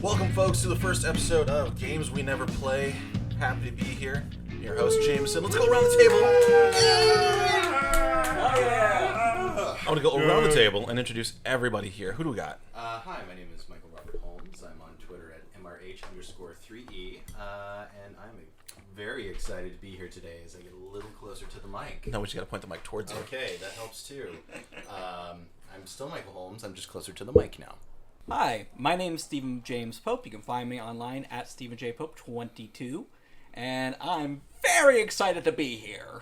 Welcome, folks, to the first episode of Games We Never Play. Happy to be here. Your host, Jameson. Let's go around the table. I want to go around the table and introduce everybody here. Who do we got? Hi, my name is Michael Robert Holmes. I'm on Twitter at MRH_3E, and I'm very excited to be here today as I get a little closer to the mic. No, we just got to point the mic towards you. Okay, that helps too. I'm still Michael Holmes. I'm just closer to the mic now. Hi, my name is Stephen James Pope. You can find me online at StephenJPope22, and I'm very excited to be here.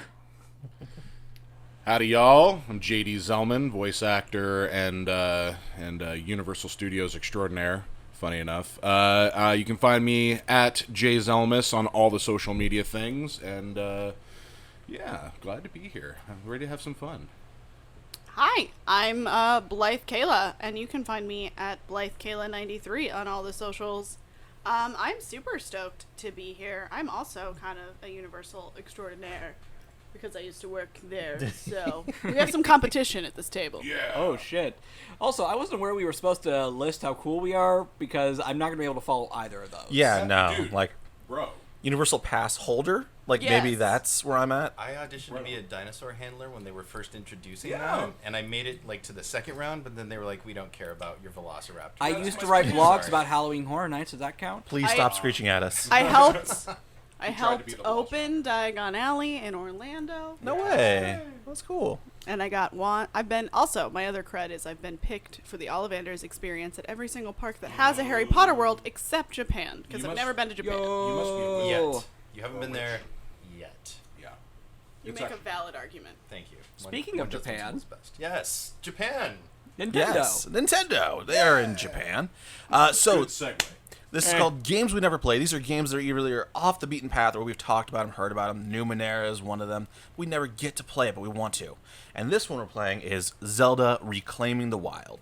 Howdy, y'all. I'm JD Zelman, voice actor and Universal Studios extraordinaire, funny enough. You can find me at JZelmus on all the social media things, and yeah, glad to be here. I'm ready to have some fun. Hi, I'm Blythe Kala, and you can find me at Blythe Kala93 on all the socials. I'm super stoked to be here. I'm also kind of a Universal extraordinaire because I used to work there, so we have some competition at this table. Yeah. Oh, shit. Also, I wasn't aware we were supposed to list how cool we are because I'm not going to be able to follow either of those. Yeah, no. Dude. Like, Bro. Universal Pass holder? Like, Yes. maybe that's where I'm at? I auditioned to be a dinosaur handler when they were first introducing Yeah. them, and I made it like to the second round, but then they were like, "We don't care about your Velociraptor." I That's used to my write favorite. blogs Sorry. about Halloween Horror Nights. Does that count? Please I- stop screeching at us. I helped to be helped the boss. open Diagon Alley in Orlando. No way. That's cool. And my other cred is I've been picked for the Ollivanders experience at every single park that has a Harry Potter world except Japan, because You I've must- never been to Japan. You must be a Yet. You haven't been there yet. Yeah. You It's make a actually- valid argument. Thank you. Speaking of distance Japan. is best. Yes, Japan. Nintendo. Yes, Nintendo. They are in Japan. So Good segue. this is called Games We Never Play. These are games that are either off the beaten path or we've talked about them, heard about them. Numenera is one of them. We never get to play it, but we want to. And this one we're playing is Zelda Reclaiming the Wild.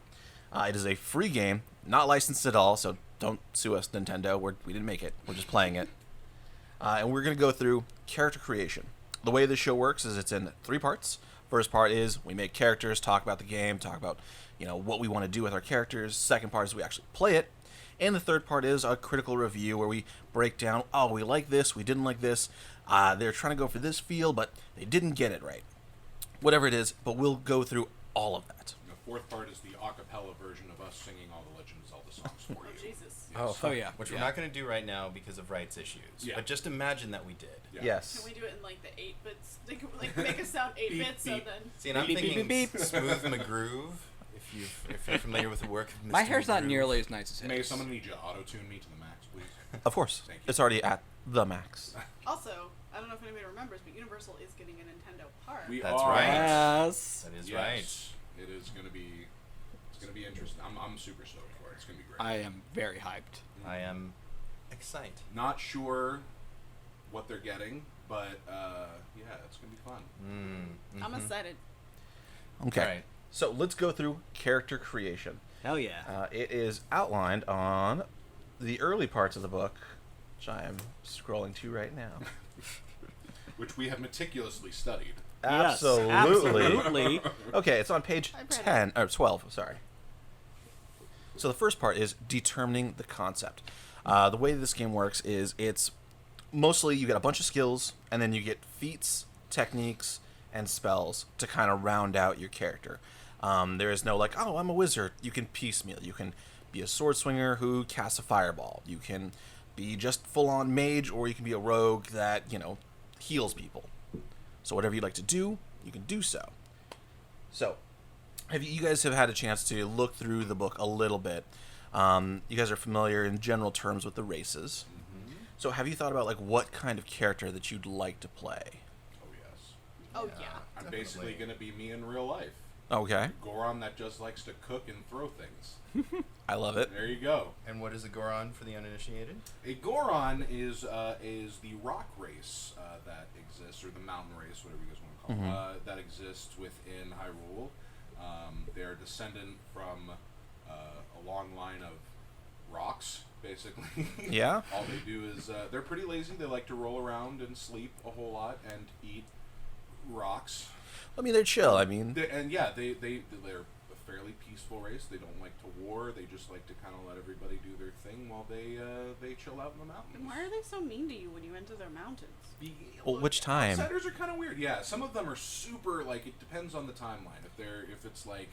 It is a free game, not licensed at all, so don't sue us, Nintendo. We didn't make it. We're just playing it. And we're going to go through character creation. The way this show works is it's in 3 parts. First part is we make characters, talk about the game, talk about what we want to do with our characters. Second part is we actually play it. And the third part is a critical review where we break down, we like this, we didn't like this. They're trying to go for this feel, but they didn't get it right. Whatever it is, but we'll go through all of that. The fourth part is the a cappella version of us singing all the Legend of Zelda songs for you. Jesus. Oh, yeah. Which we're not going to do right now because of rights issues. Yeah. But just imagine that we did. Yeah. Yes. Can we do it in like the 8 bits? Like make us sound 8 bits, so beep. then. See, and I'm Beep, beep, thinking beep, beep. Smooth McGroove. If you're familiar with the work of Mr. My hair's not McGroove. nearly as nice as his. May someone need you to auto-tune me to the max, please? Of course. Thank you. It's already at the max. Also, I don't know if anybody remembers, but Universal is getting a Nintendo park. That's are. right. Yes. That is Yes. It is going to be. It's going to be interesting. I'm super stoked for it. It's going to be great. I am very hyped. right. I am excited. Not sure what they're getting, but yeah, it's going to be fun. I'm excited. Okay. All right. So let's go through character creation. Hell yeah. It is outlined on the early parts of the book, which I am scrolling to right now. Which we have meticulously studied. Yes, Absolutely. absolutely. Okay, it's on page I've read it. 10, or 12, sorry. So the first part is determining the concept. The way this game works is it's mostly you get a bunch of skills, and then you get feats, techniques, and spells to kind of round out your character. There is no like, I'm a wizard. You can piecemeal. You can be a sword swinger who casts a fireball. You can be just full-on mage, or you can be a rogue that, heals people. So whatever you'd like to do, you can do so. So, you guys have had a chance to look through the book a little bit. You guys are familiar in general terms with the races. Mm-hmm. So have you thought about like what kind of character that you'd like to play? Oh, yes. Oh, yeah. I'm Definitely. basically going to be me in real life. Okay, Goron that just likes to cook and throw things. I love it. There you go. And what is a Goron for the uninitiated? A Goron is the rock race that exists, or the mountain race, whatever you guys want to call it, that exists within Hyrule. They're descendant from a long line of rocks, basically. Yeah? All they do is they're pretty lazy. They like to roll around and sleep a whole lot and eat rocks. I mean, they're chill. I mean, They're fairly peaceful race. They don't like to war. They just like to kind of let everybody do their thing while they chill out in the mountains. And why are they so mean to you when you enter their mountains? Well, which time? Outsiders are kind of weird. Yeah, some of them are super, like, it depends on the timeline. If it's like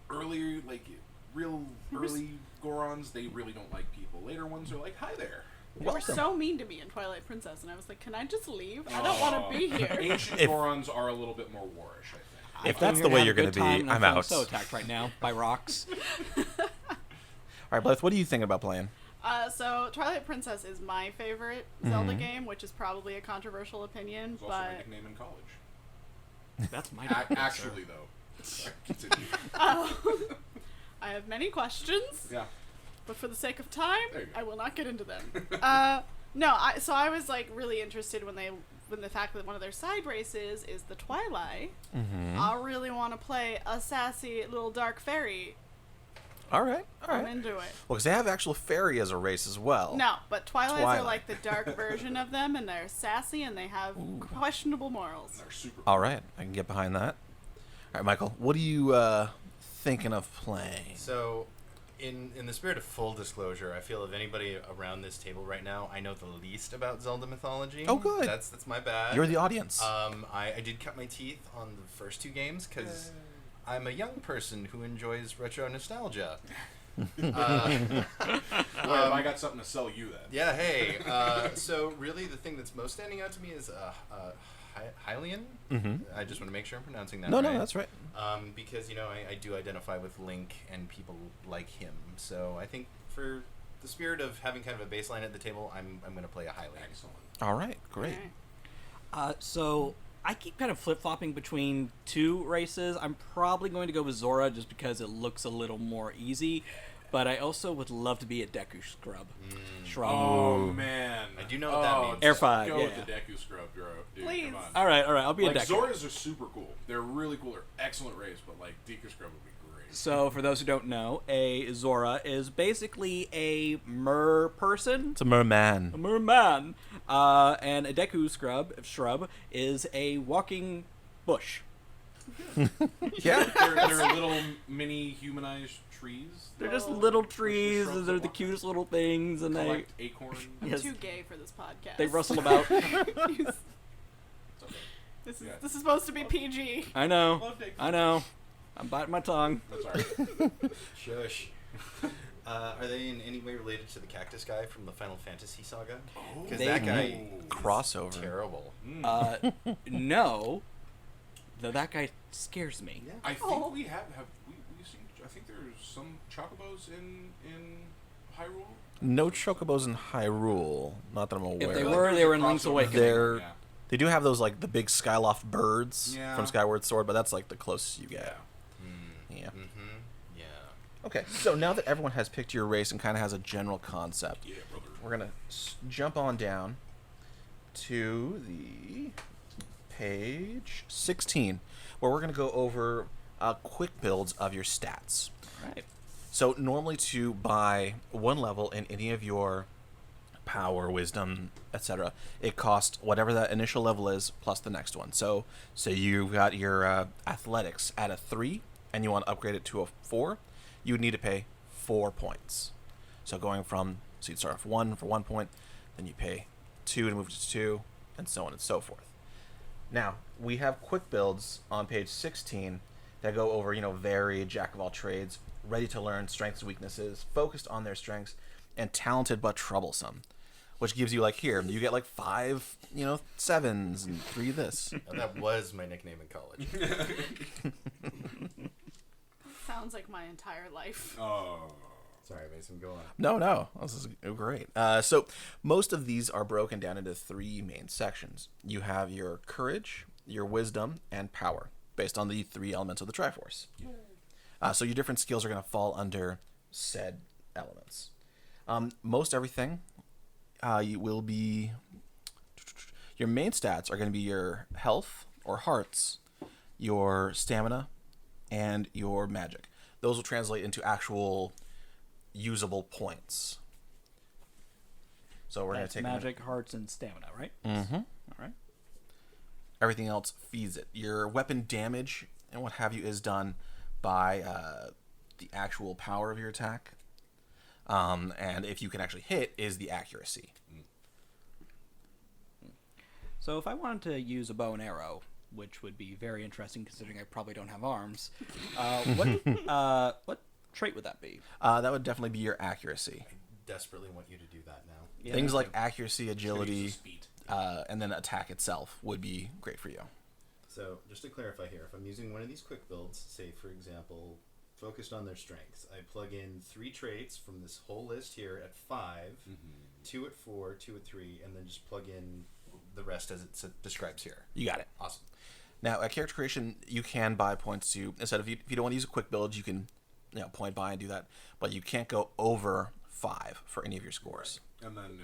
early, like real early Gorons, they really don't like people. Later ones are like, hi there. They were so mean to me in Twilight Princess, and I was like, can I just leave? I don't want to be here. Ancient Gorons are a little bit more warish, I think. If that's the way you're going to be, I'm out. So attacked right now by rocks. All right, Blythe, what are you thinking about playing? So Twilight Princess is my favorite Zelda game, which is probably a controversial opinion, It's also my but nickname in college. That's my Actually, though. Sorry, continue. I have many questions. Yeah. But for the sake of time, There you go. I will not get into them. So I was like really interested when the fact that one of their side races is the Twilight. I really want to play a sassy little dark fairy. All right. I'm into it. Well, because they have actual fairy as a race as well. No, but Twilights Twilight. are like the dark version of them, and they're sassy and they have questionable morals. They're super All right, I can get behind that. All right, Michael, what are you thinking of playing? So, in the spirit of full disclosure, I feel if anybody around this table right now, I know the least about Zelda mythology. Oh, good. That's my bad. You're the audience. I did cut my teeth on the first two games because I'm a young person who enjoys retro nostalgia. Well, I got something to sell you then. Yeah, hey. So really, the thing that's most standing out to me is Hylian. I just want to make sure I'm pronouncing that no, right. no, that's right. Because I do identify with Link and people like him. So I think for the spirit of having kind of a baseline at the table, I'm going to play a Hylian. Excellent. All right, great. So I keep kind of flip-flopping between two races. I'm probably going to go with Zora just because it looks a little more easy. But I also would love to be a Deku Scrub. Oh, man. I do know what that means. Air 5, Go yeah. with the Deku Scrub, dude. Please. Come on. All right, I'll be Like, a Deku. Zoras are super cool. They're really cool. They're excellent race, but, like, Deku Scrub would be great. So, for those who don't know, a Zora is basically a mer person. It's a merman. A merman. And a Deku shrub is a walking bush. Yeah. They're little mini humanized trees. They're just little Just trees, shrubs and they're that the walk. cutest little things, and they Collect acorns. I'm Yes. too gay for this podcast. they rustle about. It's okay. This is Yeah. this is supposed to be PG. I know. Love Deku. I know. I'm biting my tongue. That's all right. Shush. Are they in any way related to the cactus guy from the Final Fantasy saga? Because They- that guy Crossover. terrible. No. Though that guy scares me. Yeah. I think Oh. we have we seen. I think there's some chocobos in Hyrule. No chocobos in Hyrule. Not that I'm aware If they of. were, they were in Link's Crossover. Awakening. They're- Yeah. They do have those, like, the big Skyloft birds Yeah. from Skyward Sword, but that's, like, the closest you get. Yeah. Yeah. Okay, so now that everyone has picked your race and kind of has a general concept, Yeah, brother. we're going to jump on down to the page 16, where we're going to go over quick builds of your stats. Right. So normally to buy one level in any of your power, wisdom, etc., it costs whatever that initial level is plus the next one. So say you've got your athletics at a 3 and you want to upgrade it to a 4, you would need to pay 4 points. So you'd start off 1 for 1 point, then you pay 2 to move to 2, and so on and so forth. Now, we have quick builds on page 16 that go over, varied jack of all trades, ready to learn strengths and weaknesses, focused on their strengths, and talented but troublesome. Which gives you, like, here, you get, like, 5, 7s and 3 this. Now, that was my nickname in college. Sounds like my entire life. Oh. Sorry, Mason, go on. No, this is great. So most of these are broken down into 3 main sections. You have your courage, your wisdom, and power, based on the 3 elements of the Triforce. So your different skills are going to fall under said elements. Most everything you will be... Your main stats are going to be your health, or hearts, your stamina, and your magic. Those will translate into actual usable points. So we're going to That's take magic, hearts, and stamina, right? Mm-hmm. All right. Everything else feeds it. Your weapon damage and what have you is done by the actual power of your attack. And if you can actually hit, is the accuracy. So if I wanted to use a bow and arrow, which would be very interesting considering I probably don't have arms, what trait would that be? That would definitely be your accuracy. I desperately want you to do that now. Yeah. Things like accuracy, Use the agility, speed. and then attack itself would be great for you. So, just to clarify here, if I'm using one of these quick builds, say for example, focused on their strengths, I plug in 3 traits from this whole list here at 5, 2 at 4, 2 at 3, and then just plug in the rest as it describes here. You got it. Awesome. Now, at character creation, you can buy points to, instead of, if you don't want to use a quick build, you can point buy and do that, but you can't go over 5 for any of your scores. And then,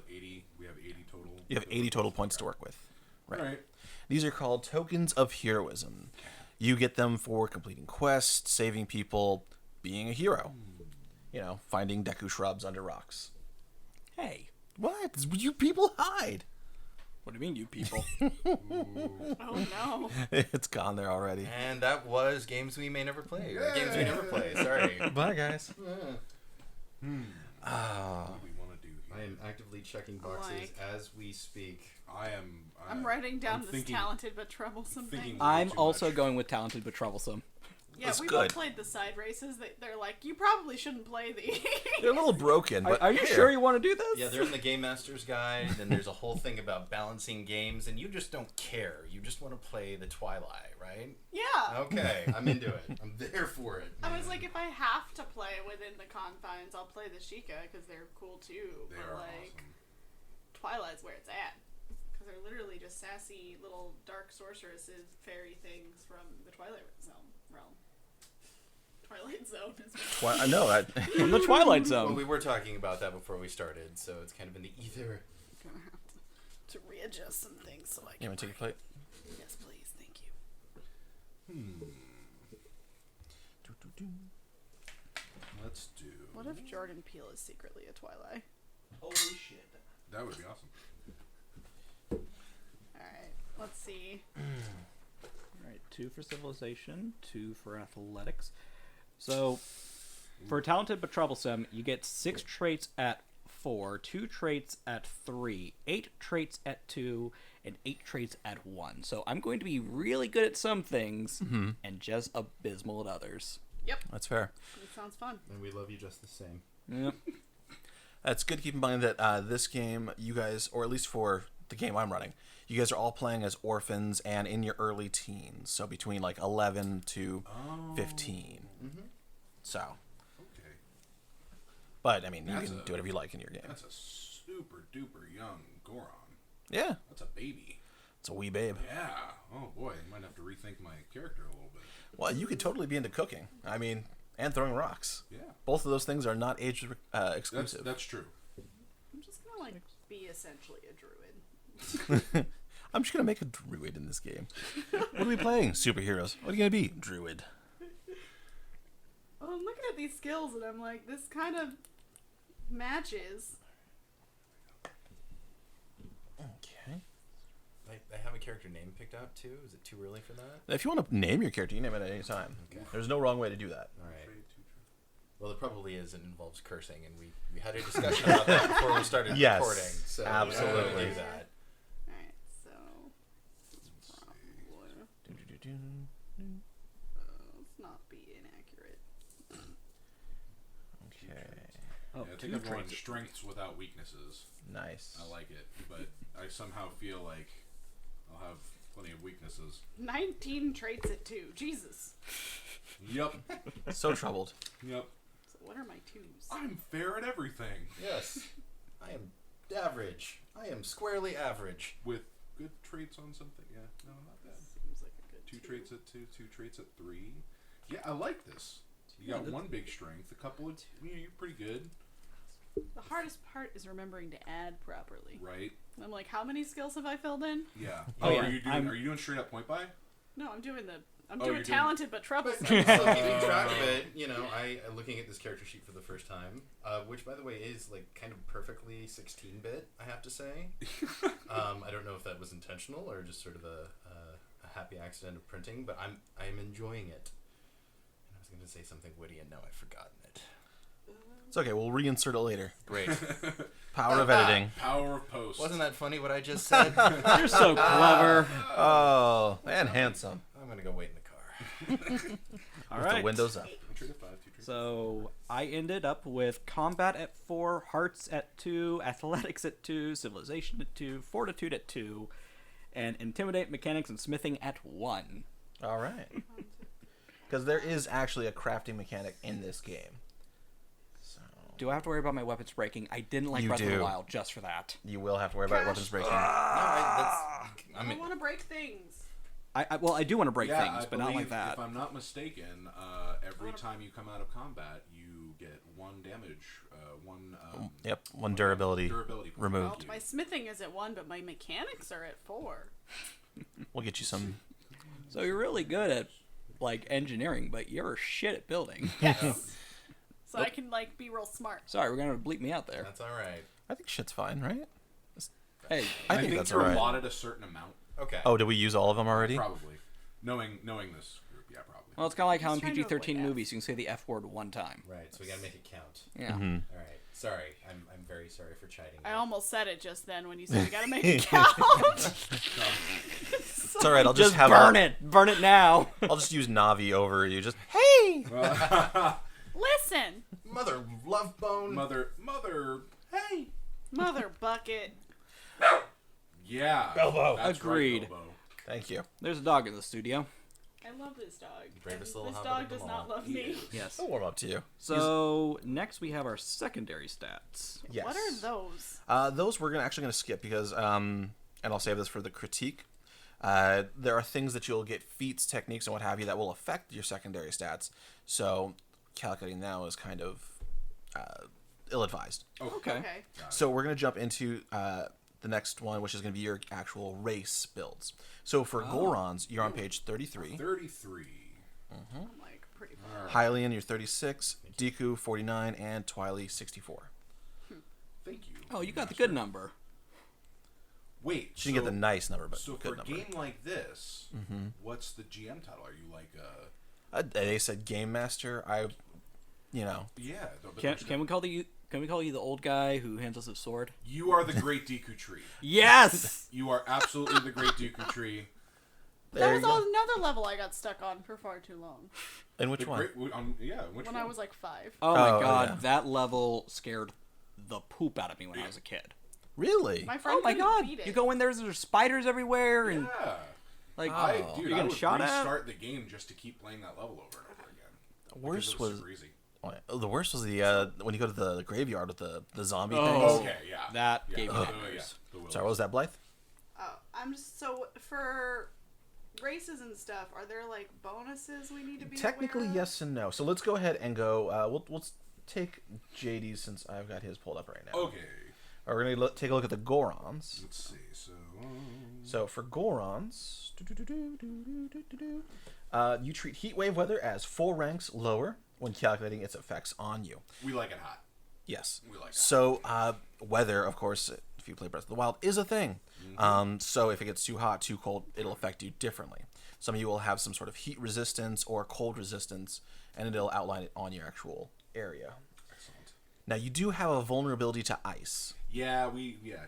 80? We have 80 total? You have 80 total points to work with. Right. These are called tokens of heroism. You get them for completing quests, saving people, being a hero. Finding Deku shrubs under rocks. Hey, What? You people hide. what do you mean, you people? Oh no. It's gone there already. And that was Games We May Never Play, or Games We Never Play, sorry. Bye, guys. What do we want to do I here? am actively checking boxes Like- as we speak. I'm writing down I'm this thinking- talented but troublesome thinking- thing. I'm too also much. going with talented but troublesome. Yeah, That's we good. both played the side races. They're like, you probably shouldn't play these. They're a little broken, but Are you here. sure you want to do this? Yeah, they're in the Game Master's Guide, and there's a whole thing about balancing games, and you just don't care. You just want to play the Twilight, right? Yeah. Okay, I'm into it. I'm there for it. I was like, if I have to play within the confines, I'll play the Sheikah because they're cool too. They but are like, awesome. Twilight's where it's at. Because they're literally just sassy little dark sorceresses, fairy things from the Twilight realm. Twilight Zone is what I know that. From the Twilight Well, Zone. we were talking about that before we started, so it's kind of in the ether. I'm gonna have to readjust some things so I can. You want to take a plate? Yes, please. Thank you. Let's do... What if Jordan Peele is secretly a Twilight? Holy shit. That would be awesome. Alright, let's see. All right, 2 for civilization, 2 for athletics. So, for talented but troublesome, you get 6 traits at 4, 2 traits at 3, 8 traits at 2, and 8 traits at 1. So I'm going to be really good at some things and just abysmal at others. Yep, That's fair. it sounds fun. And we love you just the same. Yep. It's good to keep in mind that this game, you guys, or at least for the game I'm running, you guys are all playing as orphans and in your early teens, so between like 11 to 15. So, Okay. but I mean, you That's can do whatever you like in your game. That's a super duper young Goron. Yeah, That's a baby. it's a wee babe. Yeah. Oh boy, I might have to rethink my character a little bit. Well, you could totally be into cooking. I mean, and throwing rocks. Yeah. Both of those things are not age exclusive. That's true. I'm just gonna like be essentially a druid. I'm just gonna make a druid in this game. What are we playing? Superheroes. What are you gonna be? Druid. Well, I'm looking at these skills and I'm like, this kind of matches. Okay. I have a character name picked out too. Is it too early for that? If you want to name your character, you name it at any time. Okay. There's no wrong way to do that. All right. Well, it probably is. It involves cursing, and we had a discussion about that before we started Yes, recording. So absolutely. we're gonna do that. Alright, so. Let's not be inaccurate. Okay. Oh, Yeah, I 2 think I'm going traits. strengths without weaknesses. Nice. I like it, but I somehow feel like I'll have plenty of weaknesses. 19 traits at 2. Jesus. Yep. So troubled. Yep. So what are my 2s? I'm fair at everything. Yes, I am average. I am squarely average. With good traits on something. Yeah. No, not bad. Seems like a good 2 two. traits at 2, 2 traits at 3. Yeah, I like this. You got one big strength, a couple of... you're pretty good, The hardest part is remembering to add properly. right? I'm like, how many skills have I filled in? Yeah. Oh, yeah. Are you doing straight up point by? No, I'm doing you're doing doing- talented but troublesome. So keeping track of it, I looking at this character sheet for the first time, which by the way is like kind of perfectly 16-bit, I have to say. I don't know if that was intentional or just sort of a happy accident of printing, but I'm enjoying it. was going to say something witty, and now I've forgotten it. It's okay. We'll reinsert it later. Great. Power of editing. Power of post. Wasn't that funny what I just said? You're so clever. Oh, and handsome. I'm going to go wait in the car. All With right. the windows up. So I ended up with combat at 4, hearts at 2, athletics at 2, civilization at 2, fortitude at 2, and intimidate, mechanics, and smithing at 1. All right. Because there is actually a crafting mechanic in this game. So Do I have to worry about my weapons breaking? I didn't like You Breath of do. the Wild just for that. you will have to worry about Gosh. weapons breaking. I want to break things. Well, I do want to break Yeah, things, I but not like believe, that. If I'm not mistaken, every time you come out of combat, you get 1 damage, Yep, one durability point. removed. Well, my smithing is at 1, but my mechanics are at 4. We'll get you some. So you're really good at like engineering, but you're shit at building. Yes. So I can like be real smart. Sorry, we're gonna bleep me out there. That's all right. I think shit's fine, right? Hey, I think that's you're alright. allotted a certain amount. Okay. Oh, did we use all of them already? Probably. Knowing this group, yeah, probably. well, it's kind of like how in Just trying to PG-13 avoid F. movies you can say the F word 1 time. Right, so we got to make it count. Yeah. All right. Sorry. I'm very sorry for chiding I you. almost said it just then when you said we gotta make it count. It's all right. I'll just, have burn it. Burn it now. I'll just use Navi over you. Just hey. Listen, Mother love bone. Mother, hey. mother bucket. Yeah. Bilbo. That's Agreed. Right, Bilbo. Thank you. There's a dog in the studio. I love this dog. Bravest And little this hobbit dog of them does not all. love me. Yes. I'll warm up to you. So next we have our secondary stats. Yes. What are those? Those we're actually gonna skip because and I'll save this for the critique. There are things that you'll get, feats, techniques, and what have you, that will affect your secondary stats. So calculating now is kind of ill-advised. Okay. Okay. So we're gonna jump into the next one, which is gonna be your actual race builds. So for Gorons, you're on page 33. 33. I'm like pretty far. Hylian, you're 36. Deku, 49, and Twily, 64. Thank you. Oh, you got the good number. Wait. She didn't get the nice number, but So good for a number. game like this, what's the GM title? Are you like They said Game Master. yeah? But Can we call you the old guy who hands us a sword? You are the Great Deku Tree. Yes. You are absolutely the Great Deku Tree. That There was you go. another level I got stuck on for far too long. And which The one? Great, which When one? I was like 5. Oh my Oh, god, yeah. that level scared the poop out of me when I was a kid. Really? My friend Oh my couldn't god, beat it. you go in there's spiders everywhere and Yeah. like I you're getting would shot at. restart the game just to keep playing that level over and over again. Because Worst it was super easy. the worst was the when you go to the graveyard with the zombie Oh. things. Okay, yeah. That yeah. gave me yeah. nightmares. The Willows. Sorry, what was that, Blythe? Oh, I'm just so for races and stuff. Are there like bonuses we need to be Technically, aware of? yes and no. So let's go ahead and go. We'll take JD's since I've got his pulled up right now. Okay. We're gonna take a look at the Gorons. Let's see. So for Gorons, you treat heatwave weather as 4 ranks lower when calculating its effects on you. We like it hot. Yes. We like it. So weather, of course, if you play Breath of the Wild, is a thing. So if it gets too hot, too cold, it'll affect you differently. Some of you will have some sort of heat resistance or cold resistance, and it'll outline it on your actual area. Excellent. Now you do have a vulnerability to ice, Yeah,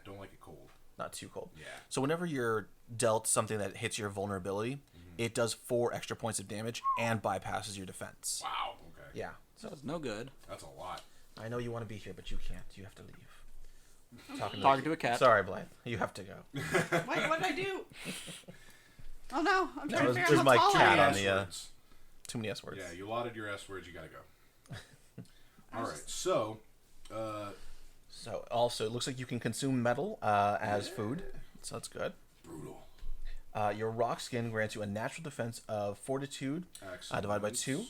don't like it cold. not too cold. Yeah. So whenever you're dealt something that hits your vulnerability, it does 4 extra points of damage and bypasses your defense. Wow. Okay. Yeah. That was no good. That's a lot. I know you want to be here, but you can't. You have to leave. Talking to a cat. Sorry, Blythe. You have to go. Wait, what did I do? Oh no, I'm trying No, to figure there's out my how tall I cat am. on the S-words. too many S words. Yeah, you allotted your S words. You gotta go. All right. So, So also, it looks like you can consume metal as food, so that's good. brutal. Your rock skin grants you a natural defense of fortitude Excellent. divided by 2.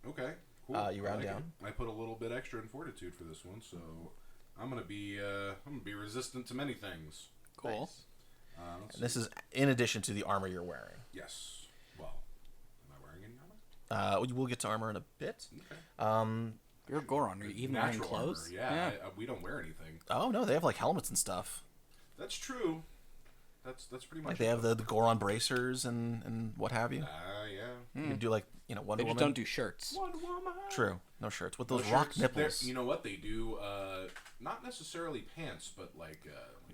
Okay. Cool. You round I like down. it. I put a little bit extra in fortitude for this one, so I'm gonna be resistant to many things. Cool. Nice. Let's And this is in addition to the armor you're wearing. Yes. Well, am I wearing any armor? We'll get to armor in a bit. Okay. You're Goron. Are you even wearing Natural clothes? armor. Yeah. We don't wear anything. Oh no, they have like helmets and stuff. That's true. That's pretty much. Like they have the Goron bracers and what have you. Yeah. You can do like Wonder They just Woman. don't do shirts. Wonder Woman. True, no shirts with No those rock shirts. nipples. You know what they do? Not necessarily pants, but like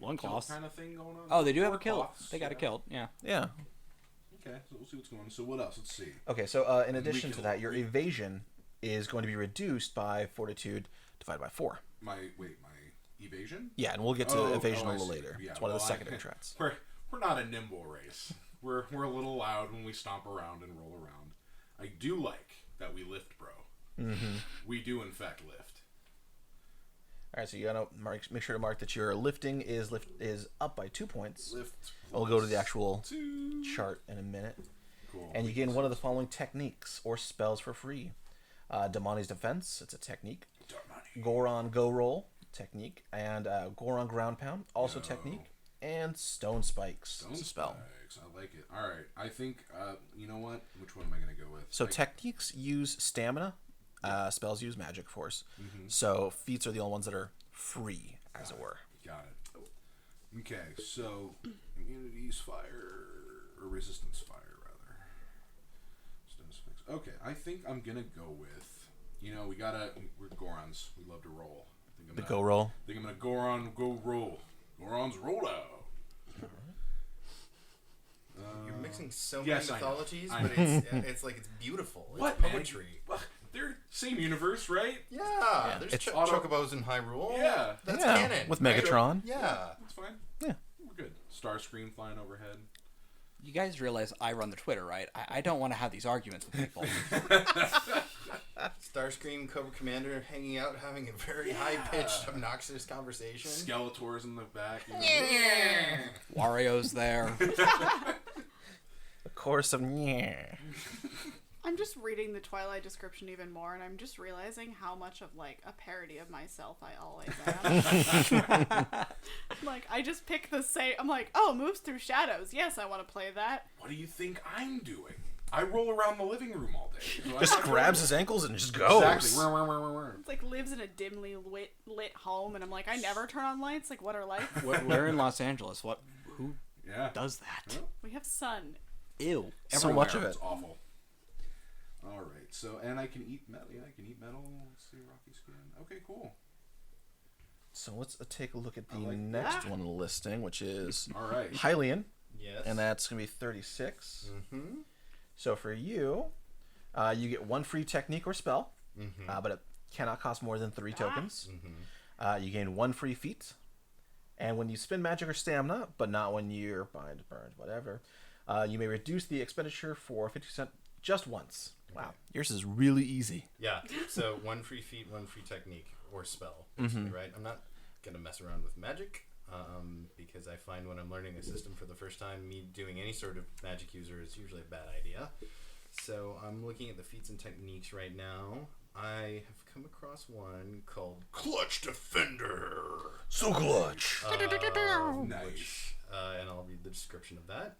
Loincloths. kind of thing going on. Oh, they do have a Or kilt. cloths, They got a kilt. Yeah. Yeah. Okay, so we'll see what's going on. So what else? Let's see. Okay, so in addition to that, your evasion is going to be reduced by fortitude divided by 4. My evasion. Yeah, and we'll get to evasion I a little see. later. Yeah, It's one of the well, secondary traits. We're not a nimble race. We're a little loud when we stomp around and roll around. I do like that we lift, bro. Mm-hmm. We do in fact lift. All right, so you gotta make sure to mark that your lifting is up by 2 points. Lift. We'll go to the actual 2. chart in a minute. Cool. And you gain one of the following techniques or spells for free. Damani's Defense, it's a technique. Goron Go Roll, technique. And Goron Ground Pound, also technique. And Stone Spikes, it's a spell. Spikes. I like it. All right. I think, you know what? Which one am I going to go with? So techniques use stamina. Spells use magic force. Mm-hmm. So feats are the only ones that are free, as it were. Got it. Okay, so immunities fire, or resistance fire, rather. Stone Spikes. Okay, I think I'm going to go with, we're Gorons. We love to roll. The Go Roll. I think I'm going to Goron Go Roll. Goron's roll out. You're mixing so yes, many mythologies, I but it's like it's beautiful. It's What, man? poetry. They're same universe, right? Yeah, there's it's chocobos in Hyrule. Yeah. That's Yeah, canon. with right? Megatron. Yeah. That's fine. Yeah. We're good. Starscream flying overhead. You guys realize I run the Twitter, right? I don't want to have these arguments with people. Starscream, Cobra Commander hanging out, having a very high-pitched, obnoxious conversation. Skeletor's in the back. Wario's there. A chorus of yeah. I'm just reading the Twilight description even more, and I'm just realizing how much of like a parody of myself I always am. Like I just pick the same. I'm like, oh, moves through shadows. Yes, I want to play that. What do you think I'm doing? I roll around the living room all day. So Just grabs his ankles and just goes. Exactly. It's like lives in a dimly lit home, and I'm like, I never turn on lights. Like, what are lights? We're in Los Angeles. Who Yeah. does that? We have sun. Ew. So much of It's it. awful. All right. So, and I can eat metal. Yeah, I can eat metal. Let's see, rocky skin. Okay, cool. So let's take a look at the like next that. one on the listing, which is All right. Hylian, Yes. and that's going to be 36. Mm-hmm. So for you, you get one free technique or spell, but it cannot cost more than 3 tokens. You gain 1 free feat, and when you spend magic or stamina, but not when you're bind, burned, whatever, you may reduce the expenditure for 50% just once. Wow, yours is really easy. Yeah. So 1 free feat, 1 free technique or spell, basically, right? I'm not gonna mess around with magic. Because I find when I'm learning a system for the first time, me doing any sort of magic user is usually a bad idea. So I'm looking at the feats and techniques right now. I have come across one called Clutch Defender. So clutch. Nice. And I'll read the description of that.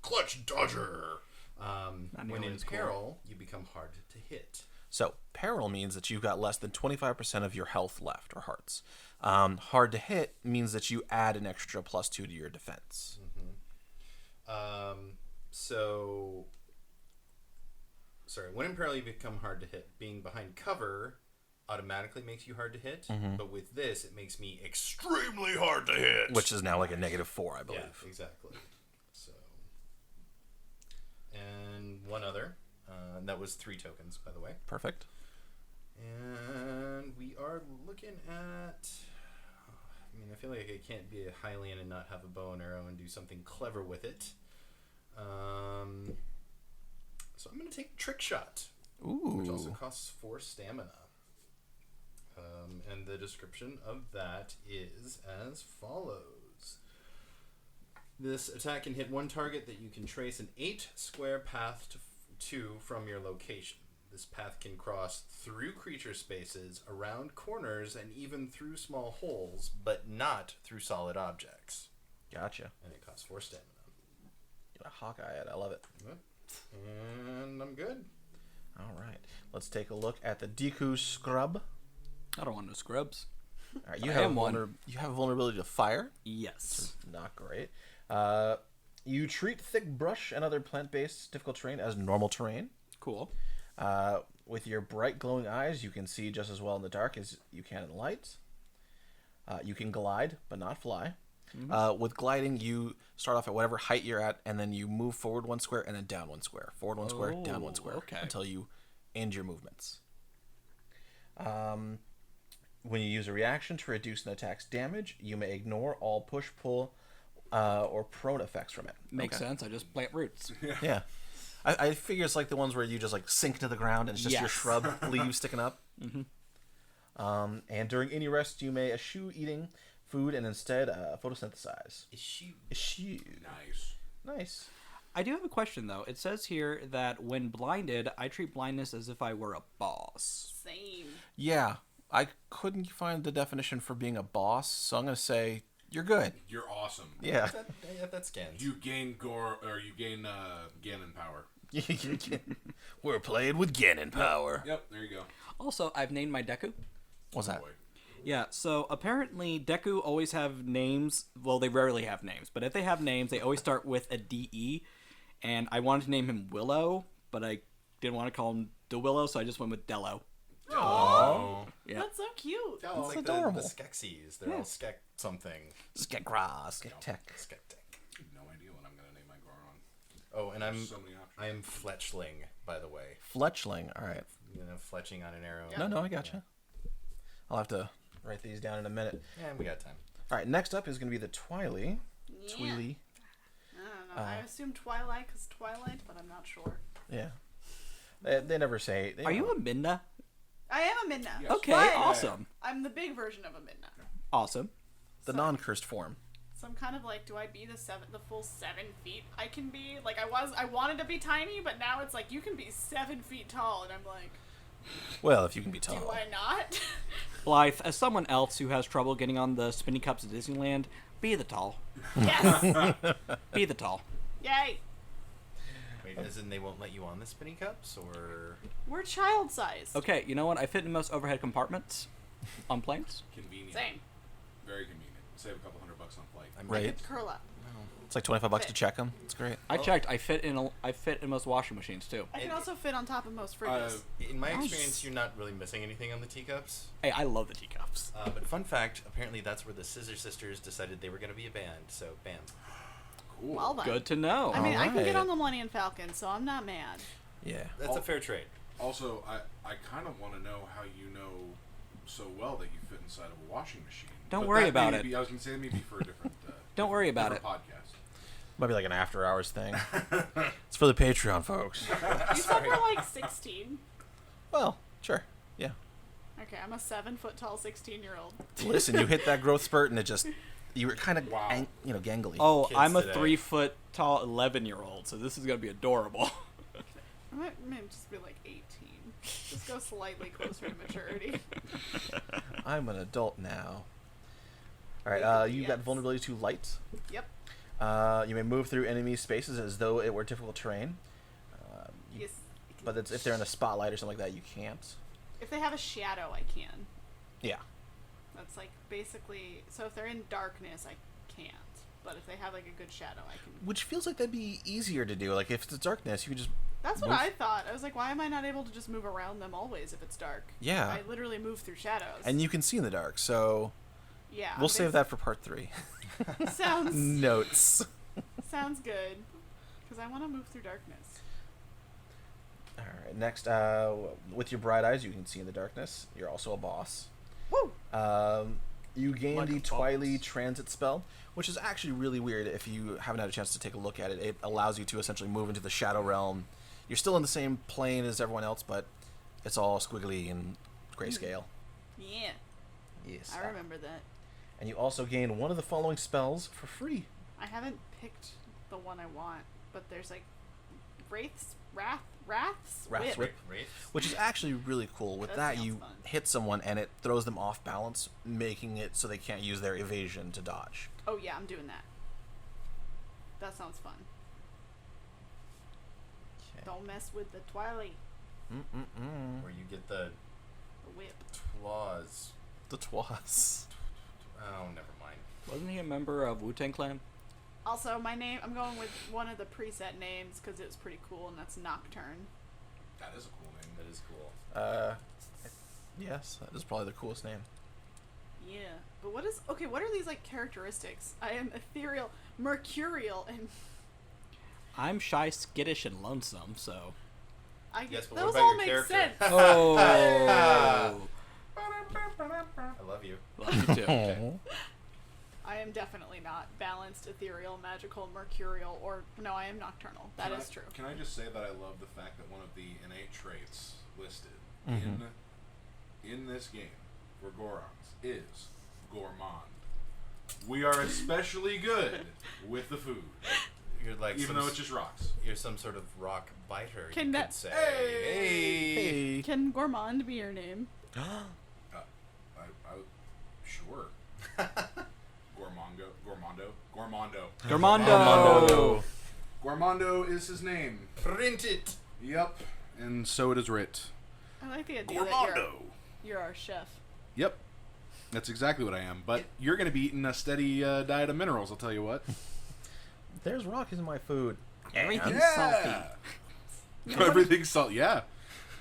Clutch Dodger. When nearly in as cool. peril, you become hard to hit. So peril means that you've got less than 25% of your health left, or hearts. Hard to hit means that you add an extra +2 to your defense. When in peril you become hard to hit. Being behind cover automatically makes you hard to hit, but with this it makes me extremely hard to hit. Which is now like a -4, I believe. Yeah, exactly. So, and one other. That was 3 tokens, by the way. Perfect. And we are looking at... I feel like I can't be a Hylian and not have a bow and arrow and do something clever with it. So I'm going to take Trick Shot, which also Ooh. costs 4 stamina. And the description of that is as follows. This attack can hit one target that you can trace an 8-square path to from your location. This path can cross through creature spaces, around corners, and even through small holes, but not through solid objects. Gotcha. And it costs 4 stamina. Get a Hawkeye it. I love it. And I'm good. All right. Let's take a look at the Deku Scrub. I don't want no scrubs. All right, you I have am one. you have vulnerability to fire. Yes. Not great. You treat thick brush and other plant-based difficult terrain as normal terrain. Cool. With your bright glowing eyes, you can see just as well in the dark as you can in light. You can glide, but not fly. With gliding, you start off at whatever height you're at, and then you move forward 1 square and then down 1 square. Forward 1 square, down 1 square. Okay. Until you end your movements. When you use a reaction to reduce an attack's damage, you may ignore all push, pull, or prone effects from it. Makes sense. I just plant roots. Yeah. I figure it's like the ones where you just like sink to the ground and it's just your Yes. shrub leaves sticking up. And during any rest, you may eschew eating food and instead photosynthesize. Eschew. Nice. Nice. I do have a question though. It says here that when blinded, I treat blindness as if I were a boss. Same. Yeah, I couldn't find the definition for being a boss, so I'm gonna say you're good. You're awesome. Yeah. That scans. You gain Ganon power. We're playing with Ganon power. Yep, there you go. Also, I've named my Deku. What's that? Boy. Yeah, so apparently Deku always have names. Well, they rarely have names, but if they have names, they always start with a DE. And I wanted to name him Willow, but I didn't want to call him DeWillow, so I just went with Dello. Oh. Yeah. That's so cute. Yeah, it's like adorable. the Skeksis. They're all Skek something. Skekra, Skektek. Skektek. No idea what I'm gonna name my Goron. Oh, and I'm So many options. I am Fletchling, by the way. Fletchling. All right. You know, fletching on an arrow. No, I gotcha. I'll have to write these down in a minute. Yeah, we got time. All right, next up is going to be the Twily. Yeah. Twily. I don't know. I assume Twilight because Twilight, but I'm not sure. Yeah. They never say. Are you a Minna? I am a Midna. Yes. Okay, But awesome. I'm the big version of a Midna. Awesome. the non-cursed form? So I'm kind of like, do I be the full 7 feet I can be? Like I wanted to be tiny, but now it's like you can be 7 feet tall, and I'm like, Well, if you can be do tall. I not? Blythe, as someone else who has trouble getting on the spinning cups at Disneyland, be the tall. Yes! Be the tall. Yay! Wait, as in they won't let you on the spinning cups, or We're child sized. Okay, you know what? I fit in most overhead compartments on planes. Convenient. Same. Very convenient. Save a couple $100 on flight. I'm Right. Curl up. It's like $25 to check them. It's great. I checked. I fit in most washing machines too. I can also fit on top of most fridges. In my Nice. experience, you're not really missing anything on the teacups. Hey, I love the teacups. But fun fact, apparently that's where the Scissor Sisters decided they were going to be a band. So bam. Cool. Well done. Good to know. I mean, I can get Alright. on the Millennium Falcon, so I'm not mad. Yeah. That's a fair trade. Also, I kind of want to know how you know so well that you fit inside of a washing machine. Don't But worry that about may it. be- I was going to say maybe for a different. Don't worry about different podcast. Might be like an after hours thing. It's for the Patreon folks. You said we're like 16. Well, sure. Yeah. Okay, I'm a 7 foot tall 16-year-old. Listen, you hit that growth spurt and it just you were kind of Wow. gangly. Oh, Kids I'm a today. 3 foot tall 11-year-old, so this is gonna be adorable. I might just be like 18. Just go slightly closer to maturity. I'm an adult now. All right, you got Yes. vulnerability to light. Yep. You may move through enemy spaces as though it were difficult terrain. Yes. But if they're in a spotlight or something like that, you can't. If they have a shadow, I can. Yeah. That's like basically. So if they're in darkness, I can't. But if they have like a good shadow, I can. Which feels like that'd be easier to do. Like if it's darkness, you can just That's what move. I thought. I was like, why am I not able to just move around them always if it's dark? Yeah. I literally move through shadows. And you can see in the dark. So yeah. we'll save that for part 3. Sounds Notes. sounds good. Because I want to move through darkness. All right. Next, with your bright eyes, you can see in the darkness. You're also a boss. Woo! You gain Like the a Twily boss. Transit spell, which is actually really weird if you haven't had a chance to take a look at it. It allows you to essentially move into the Shadow Realm. You're still in the same plane as everyone else, but it's all squiggly and grayscale. Yeah. Yes. I remember that. And you also gain one of the following spells for free. I haven't picked the one I want, but there's like Wraith's Wrath's Whip. Wraiths? Which is actually really cool. With That that, sounds you fun. hit someone and it throws them off balance, making it so they can't use their evasion to dodge. Oh yeah, I'm doing that. That sounds fun. Don't mess with the Twilight. Mm-mm-mm. Where you get the The whip. claws The Twas. Oh, never mind. Wasn't he a member of Wu-Tang Clan? Also, my name, I'm going with one of the preset names because it was pretty cool, and that's Nocturne. That is a cool name. That is cool. Yes, that is probably the coolest name. Yeah. But what are these, like, characteristics? I am ethereal, mercurial, and I'm shy, skittish, and lonesome, so... Yes, but those what about all your make character? sense. Oh! I love you. Love you too. I am definitely not balanced, ethereal, magical, mercurial, or... No, I am nocturnal. That is true. Can I just say that I love the fact that one of the innate traits listed Mhm. in this game for Gorons is gourmand. We are especially good with the food, You're like even some though it's just rocks. You're some sort of rock biter. Can you that- could say. Hey. Can Gourmand be your name? Sure. Gourmando. Gormando! Gourmando is his name. Print it. Yep. And so it is writ. I like the idea that Gourmando. you're our chef. Yep. That's exactly what I am. But you're going to be eating a steady diet of minerals, I'll tell you what. There's rock in my food. Everything's Yeah. Everything's salt. Yeah.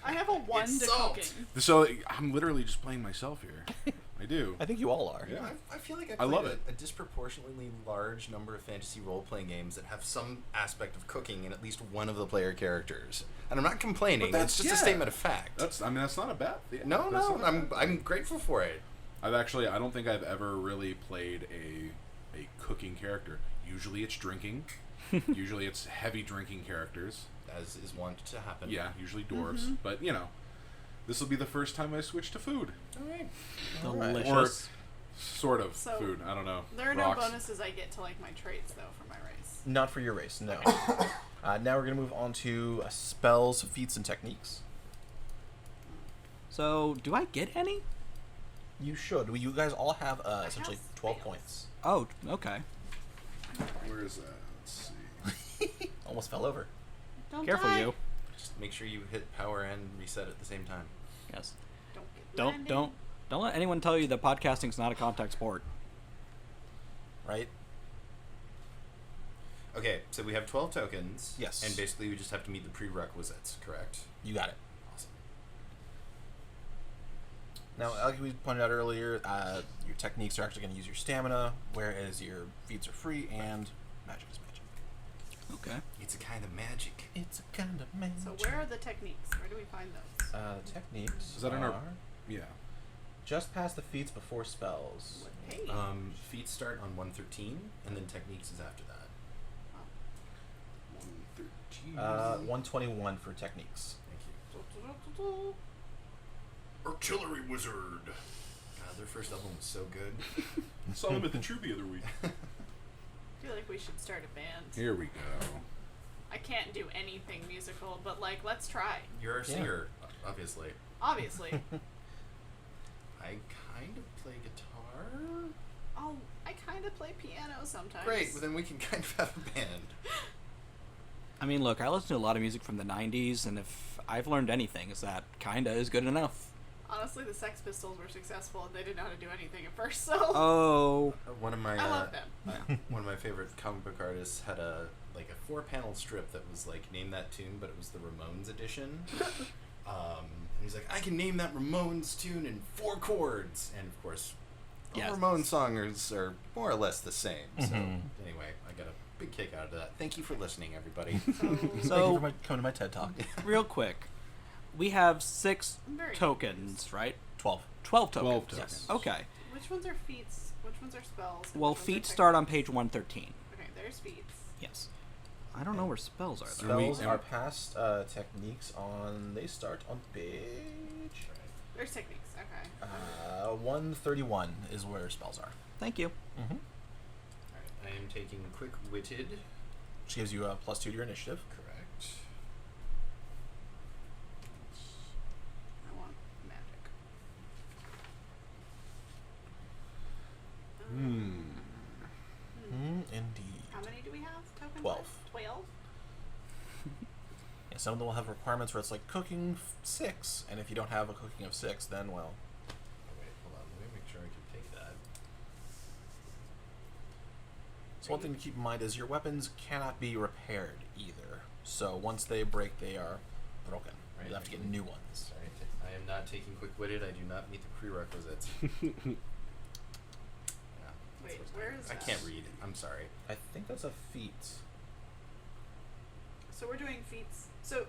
I have a 1 It's to salt. cooking. So I'm literally just playing myself here. I do. I think you all are. Yeah. I feel like I played love it. a disproportionately large number of fantasy role-playing games that have some aspect of cooking in at least one of the player characters. And I'm not complaining. But It's that's- just a yeah. statement of fact. That's not a bad thing. No, That's no, not a bad I'm thing. grateful for it. I don't think I've ever really played a cooking character. Usually it's drinking. Usually it's heavy drinking characters. As is wont to happen. Yeah, usually dwarves. But, this will be the first time I switch to food. Alright. Delicious. Sort of So, food. I don't know. There are Rocks. no bonuses I get to, like, my traits, though, for my race. Not for your race, no. Now we're going to move on to spells, feats, and techniques. So, do I get any? You should. You guys all have essentially have 12 spells. points. Oh, okay. Where is that? Let's see. Almost fell over. Don't Careful, die. you. Just make sure you hit power and reset at the same time. Yes. Don't get Don't blinded. don't let anyone tell you that podcasting's not a contact sport. Right? Okay, so we have 12 tokens. Yes. And basically we just have to meet the prerequisites, correct? You got it. Awesome. Now, like we pointed out earlier, your techniques are actually going to use your stamina, whereas your feats are free, and magic is magic. Okay. It's a kind of magic. It's a kind of magic. So where are the techniques? Where do we find those? Techniques Is that in our- are Yeah. just past the feats before spells. What page? Feats start on 113, and then techniques is after that. 113. 121 for techniques. Thank you. Artillery Wizard. God, their first album was so good. Saw them at the True the other week. I feel like we should start a band. Here we go. I can't do anything musical, but, like, let's try. You're a singer, obviously. Obviously. I kind of play guitar. I kind of play piano sometimes. Great, well then we can kind of have a band. I mean, look, I listen to a lot of music from the 90s, and if I've learned anything, is that kinda is good enough. Honestly, the Sex Pistols were successful, and they didn't know how to do anything at first, so... Oh. One of my I love them. one of my favorite comic book artists had a 4-panel strip that was like name that tune, but it was the Ramones edition. And he's like, I can name that Ramones tune in 4 chords, and of course, all Yes. Ramones songs are more or less the same. So Mhm. anyway, I got a big kick out of that. Thank you for listening, everybody. Thank you So- for coming to my TED Talk. Real quick. We have 6 I'm very tokens, right? 12. 12 tokens. 12 tokens. Yes. Okay. Which ones are feats? Which ones are spells? and Well, which ones are feats start on techniques? page 113. Okay, there's feats. Yes. I don't know where spells are, though. Spells and- are past techniques on. They start on page. There's techniques, okay. 131 is where spells are. Thank you. Mm-hmm. Alright, I am taking Quick Witted. Which gives you a +2 to your initiative. Correct. I want magic. Indeed. How many do we have? Token 12. 12? Yeah, some of them will have requirements where it's like cooking 6, and if you don't have a cooking of 6, then well. Oh, wait, hold on. Let me make So one thing to keep in mind is your weapons cannot be repaired either. So once they break, they are broken. Right. You have to get new ones. Sorry, I am not taking quick-witted. I do not meet the prerequisites. Wait, where is I that? can't read. I'm sorry. I think that's a feat. So we're doing feats. So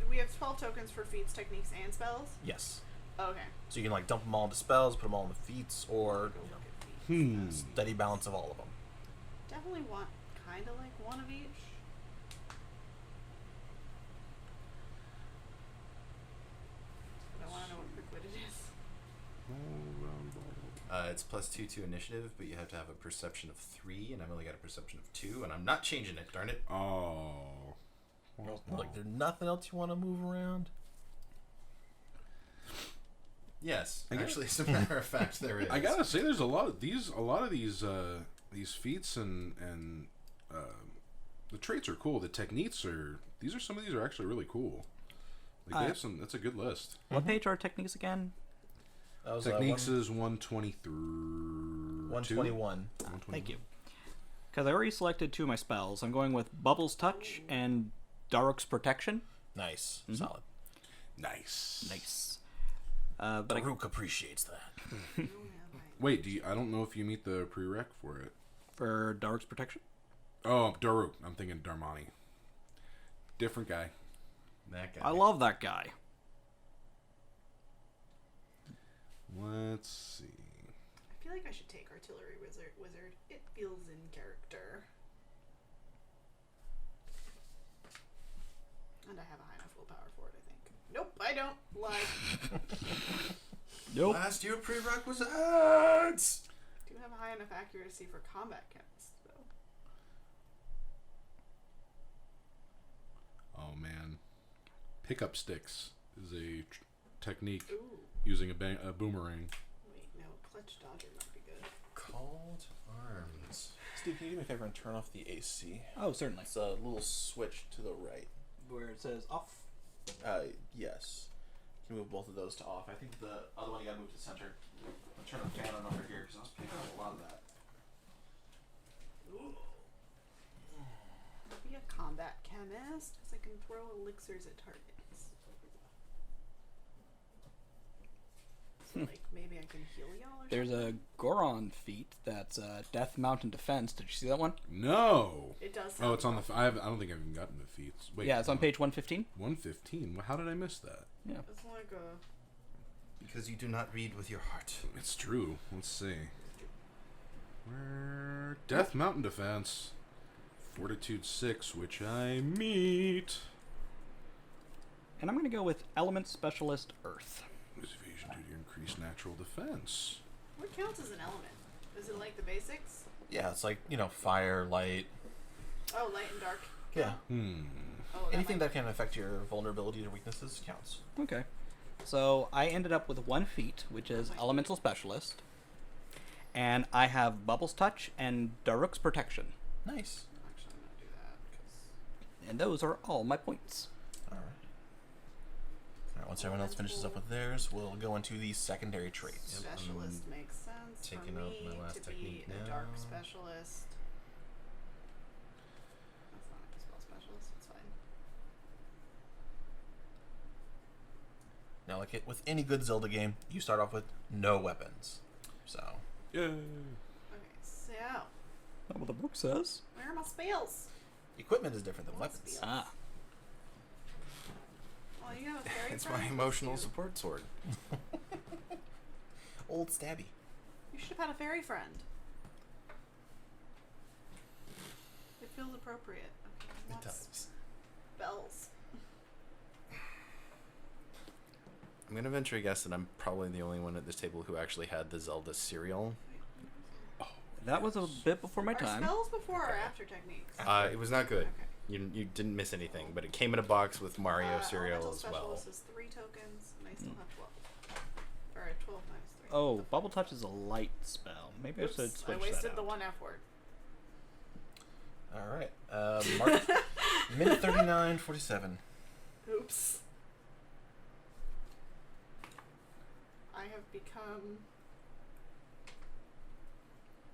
we have 12 tokens for feats, techniques, and spells? Yes. Okay. So you can like dump them all into spells, put them all into feats, or steady balance of all of them. Definitely want kind of like one of each. But I want to know what quick-witted is. It's +2 to initiative, but you have to have a perception of 3, and I've only got a perception of 2, and I'm not changing it. Darn it! Oh. Like, there's nothing else you want to move around? Yes, actually, as a matter of fact, there is. I gotta say, there's a lot of these feats and the traits are cool. The techniques are some of these are actually really cool. Like they have some. That's a good list. What page are techniques again? That was, Techniques is 123. 121. Thank you. Because I already selected 2 of my spells. I'm going with Bubbles Touch and Daruk's Protection. Nice. Solid. Nice. Nice. But Rook appreciates that. Wait, I don't know if you meet the prereq for it. for Daruk's Protection. Oh, Daruk. I'm thinking Darmani. Different guy. That guy. I love that guy. Let's see. I feel like I should take Artillery Wizard. It feels in character. And I have a high enough willpower for it, I think. Nope, I don't. Lie. Nope. Last year prerequisites. Do have a high enough accuracy for combat chemist, though. Oh man, pickup sticks is a technique Ooh. using a boomerang. Wait, no. Clutch Dodger might be good. Called Arms. Steve, can you do me a favor and turn off the AC? Oh, certainly. It's a little switch to the right. Where it says off. Yes. You can move both of those to off. I think the other one you gotta move to center. I'll turn the fan on over here because I was picking up a lot of that. Ooh. Be a combat chemist, because I can throw elixirs at targets. So, like, maybe I can heal y'all or There's something? a Goron feat that's Death Mountain Defense. Did you see that one? No. It does Oh, sound it's on the. I don't think I've even gotten the feats. Wait. Yeah, it's on page 115. 115. How did I miss that? Yeah. It's like a... Because you do not read with your heart. It's true. Let's see. Where Death Mountain Defense, Fortitude 6, which I meet. And I'm going to go with Element Specialist Earth. This evasion due to increased natural defense. What counts as an element? Is it like the basics? Yeah, it's like, fire, light. Oh, light and dark. Yeah. Oh, Anything might... that can affect your vulnerability or weaknesses counts. Okay. So I ended up with 1 feat, which is Elemental Specialist. And I have Bubbles Touch and Daruk's Protection. Nice. Actually, I'm gonna do that because And those are all my points. Alright. Alright, once everyone else finishes up with theirs, we'll go into the secondary traits. Yep. specialist makes sense taking for out me my last to be technique a now. dark specialist. That's not a spell specialist. It's fine. Now, like with any good Zelda game, you start off with no weapons. So, Yay. Okay, so That's what the book says. where are my spells? equipment is different than What weapons. spells? Ah. Well, you have a fairy It's friend? my emotional support sword. Old stabby. You should have had a fairy friend. It feels appropriate. Okay, It lots does. Spells. I'm going to venture a guess that I'm probably the only one at this table who actually had the Zelda cereal. That was a bit before my Are time. spells before or after techniques? It was not good. Okay. You didn't miss anything, but it came in a box with Mario cereal Elemental as well. Specialist is 3 tokens, and I still have 12. Or 12 minus 3. Oh, Bubble Touch is a light spell. Maybe I should Oops, switch I wasted that out. the one F word. Alright. Mark, minute 39:47. Oops. I have become...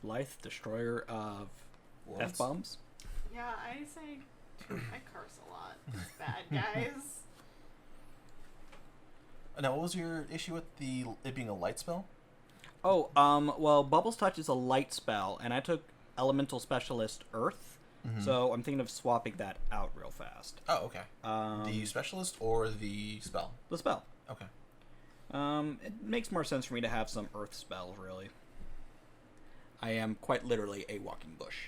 Blythe, Destroyer of F bombs. Yeah, I say I curse a lot. It's bad, guys. Now, what was your issue with it being a light spell? Oh, well, Bubbles Touch is a light spell, and I took Elemental Specialist Earth, so I'm thinking of swapping that out real fast. Oh, okay. The specialist or the spell? The spell. Okay. It makes more sense for me to have some Earth spells, really. I am quite literally a walking bush.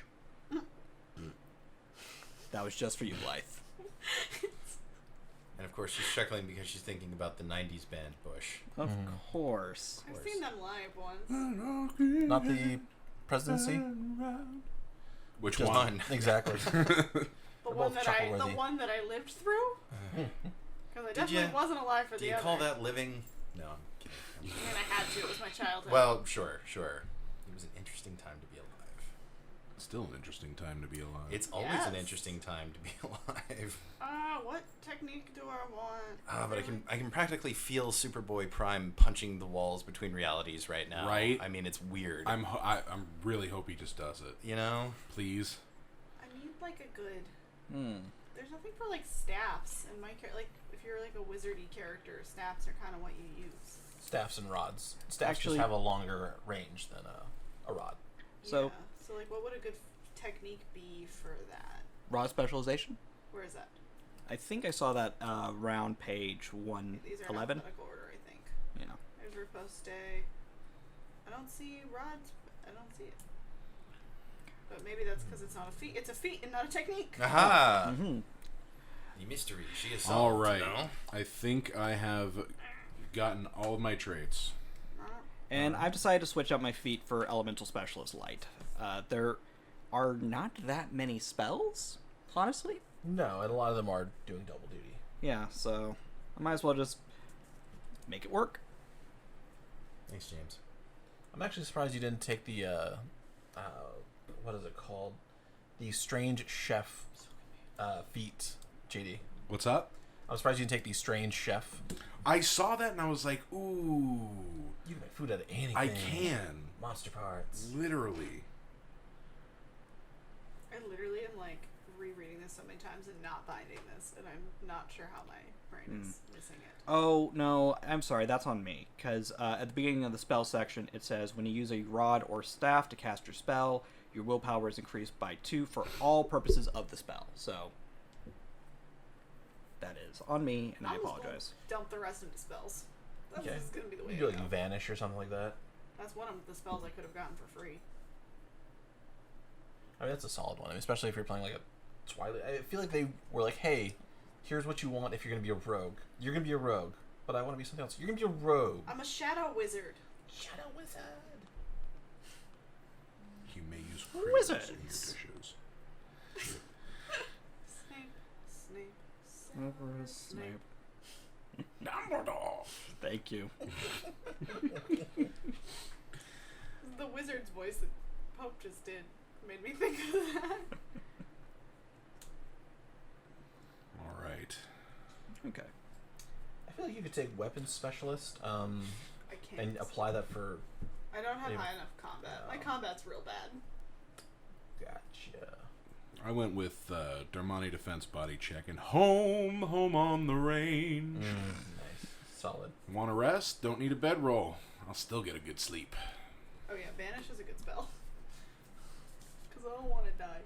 That was just for you, Blythe. And of course, she's chuckling because she's thinking about the '90s band Bush. Of course. I've seen them live once. Not the presidency? Which Just one? Exactly. The They're one both that chuckle-worthy. I lived through. Because I Did definitely ya? wasn't alive for Do the you other. call that living? No, I'm kidding. I mean, I had to. It was my childhood. Well, sure. It was an interesting time to be alive. Still an interesting time to be alive. It's always an Yes. interesting time to be alive. What technique do I want? But I can practically feel Superboy Prime punching the walls between realities right now. Right. I mean, it's weird. I'm really hope he just does it. You know? Please. I need like a good. Hmm. There's nothing for like staffs in my like if you're like a wizardy character, staffs are kind of what you use. Staffs and rods. Staffs Actually- just have a longer range than a rod. So- yeah. So like, what would a good technique be for that? Rod Specialization? Where is that? I think I saw that around page These are in 111. alphabetical order, I think. Yeah. There's Riposte. I don't see rods. I don't see it. But maybe that's because it's not a feat. It's a feat and not a technique. Aha! Mm-hmm. The mystery. She is solved. All right. No? I think I have gotten all of my traits. And I've decided to switch out my feat for Elemental Specialist Light. There are not that many spells, honestly. No, and a lot of them are doing double duty. Yeah, so I might as well just make it work. Thanks, James. I'm actually surprised you didn't take the, what is it called? The Strange Chef feat, JD. What's up? I'm surprised you didn't take the Strange Chef. I saw that and I was like, ooh, You can make food out of anything. I can. Monster parts. Literally. I literally am like rereading this so many times and not finding this, and I'm not sure how my brain is missing it. Oh, no, I'm sorry, that's on me. Because at the beginning of the spell section, it says, when you use a rod or staff to cast your spell, your willpower is increased by 2 for all purposes of the spell. So, that is on me, and I I'm just gonna apologize. Dump the rest into spells. That's Okay. just gonna be the way You to do go. like Vanish or something like that. That's one of the spells I could have gotten for free. I mean, that's a solid one, I mean, especially if you're playing like a Twilight. I feel like they were like, hey, here's what you want if you're going to be a rogue. You're going to be a rogue, but I want to be something else. You're going to be a rogue. I'm a shadow wizard. Shadow Wizard. You may use Wizards. critters in your dishes. Snape. Dumbledore. Thank you. The wizard's voice that Pope just did made me think of that. All right. Okay. I feel like you could take Weapons Specialist I can't. and apply that for... I don't have maybe- high enough combat. My No. combat's real bad. Gotcha. I went with Darmani Defense Body Check and Home on the Range. Nice. Solid. Want to rest? Don't need a bedroll. I'll still get a good sleep. Oh yeah, Banish is a good spell. Because I don't want to die.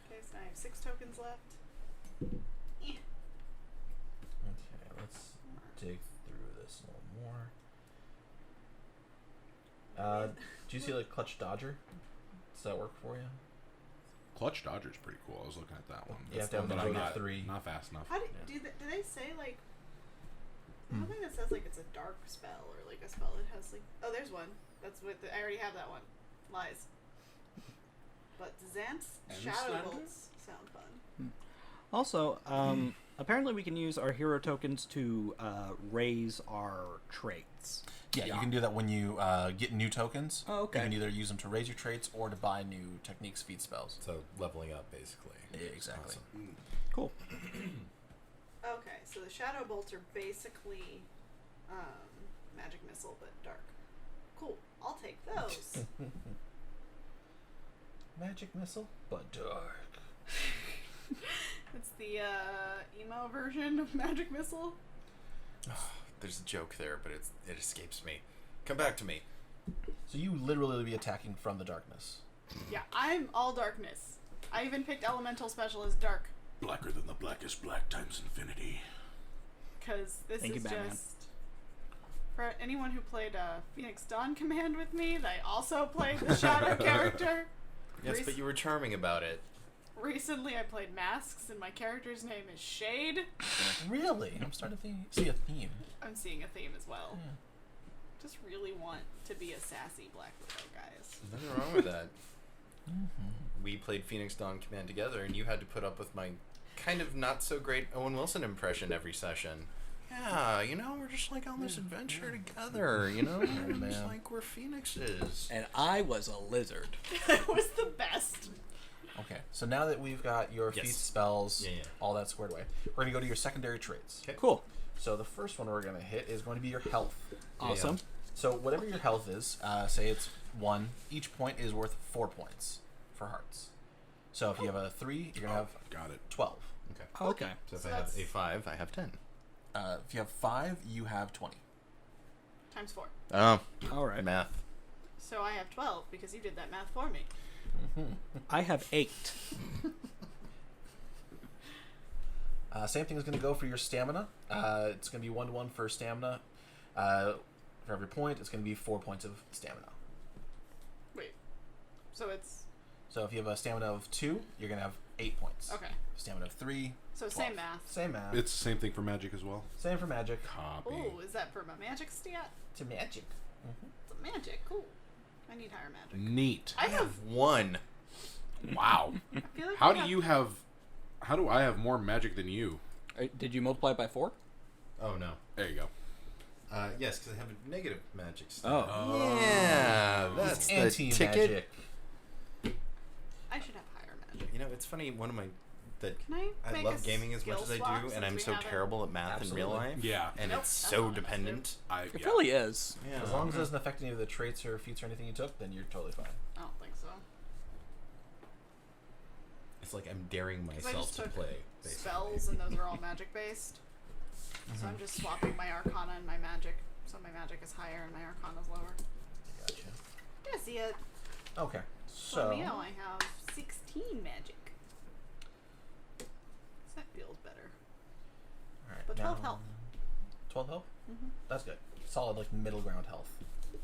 Okay, so I have 6 tokens left. Eh. Okay, let's dig through this a little more. Do you see like Clutch Dodger? Does that work for you? Clutch Dodger's pretty cool. I was looking at that one. You have to have But the I'm vote of not, 3. not fast enough. How do they say like? I don't think that says like it's a dark spell or like a spell that has like. Oh, there's one. That's what I already have that one. Lies. But Xanth's And Shadow Slender? Bolts sound fun. Also, apparently we can use our hero tokens to raise our traits. Yeah, you can do that when you get new tokens. Oh, okay. You can either use them to raise your traits or to buy new techniques, feat spells. So leveling up, basically. Yeah, exactly. Awesome. Cool. Okay, so the Shadow Bolts are basically magic missile, but dark. Cool. I'll take those. Magic missile, but dark. It's the emo version of Magic Missile. There's a joke there, but it escapes me. Come back to me. So you literally be attacking from the darkness. Yeah, I'm all darkness. I even picked Elemental Special as dark. Blacker than the blackest black times infinity. Because this Thank you, is Batman. just... For anyone who played Phoenix Dawn Command with me, I also played the Shadow character. Yes, but you were charming about it. Recently I played Masks, and my character's name is Shade. Really? I'm starting to see a theme. I'm seeing a theme as well. Just really want to be a sassy Black Widow, guys. There's nothing wrong with that. We played Phoenix Dawn Command together, and you had to put up with my kind of not so great Owen Wilson impression every session. Yeah, we're just like on this adventure together, We're just like we're phoenixes. And I was a lizard. That was the best. Okay, so now that we've got your Yes. feats, spells, Yeah. all that squared away, we're going to go to your secondary traits. Okay. Cool. So the first one we're going to hit is going to be your health. Awesome. So whatever your health is, say it's 1, each point is worth 4 points for hearts. So if you have a 3, you're going to have Got it. 12. Okay. Okay. So if So I have that's- a 5, I have 10. If you have 5, you have 20. Times 4. Oh, All right. math. So I have 12 because you did that math for me. I have 8. Same thing is going to go for your stamina. It's going to be 1-to-1 for stamina. For every point, it's going to be 4 points of stamina. Wait. So it's... So if you have a stamina of 2, you're going to have 8 points. Okay. Stamina of 3, So 12. same math. Same math. It's the same thing for magic as well. Same for magic. Copy. Ooh, is that for my magic stat? To magic. It's a magic. Cool. I need higher magic. Neat. I have... 1. Wow. I feel like How I do have- you have? How do I have more magic than you? Did you multiply it by 4? Oh, no. There you go. Yes, because I have a negative magic stat. Oh. Yeah, that's It's the anti-magic. ticket. I should have higher magic. It's funny, one of my... Can I I make love a gaming as much skill as I swap do, and since I'm we so haven't- terrible at math in real Absolutely. life. Yeah. And Nope, it's that's so not what I dependent. It really is. Yeah. As long as it doesn't affect any of the traits or feats or anything you took, then you're totally fine. I don't think so. It's like I'm daring 'Cause I myself just to took play. Basically. spells, and those are all magic based. So I'm just swapping my arcana and my magic. So my magic is higher and my arcana's lower. Gotcha. Yeah, see it. Okay, So so... now I have 16 magic. So that feels better. Alright, But 12 now- health. 12 health? Mhm. That's good. Solid, like, middle ground health.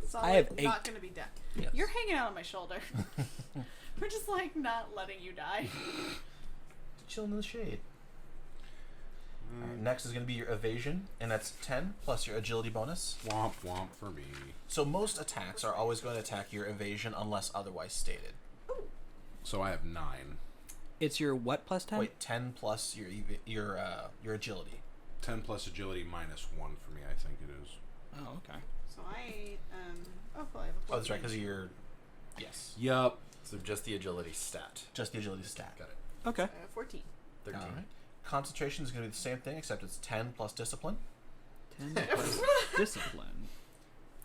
Solid, I have not 8. gonna be dead. Yes. You're hanging out on my shoulder. We're just like not letting you die. Chilling in the shade. Alright, next is going to be your evasion, and that's 10 plus your agility bonus. Womp womp for me. So most attacks are always going to attack your evasion unless otherwise stated. So I have 9. It's your what plus 10? Wait, 10 plus your agility. 10 plus agility minus 1 for me. I think it is. Oh, okay. So I oh well, I have a Oh, that's right, plus because of one. your... Yes. Yup. So just the agility stat. Just the agility stat. Got it. Okay. I have 14. 13. Alright. Concentration is going to be the same thing, except it's 10 plus discipline. 10 plus discipline.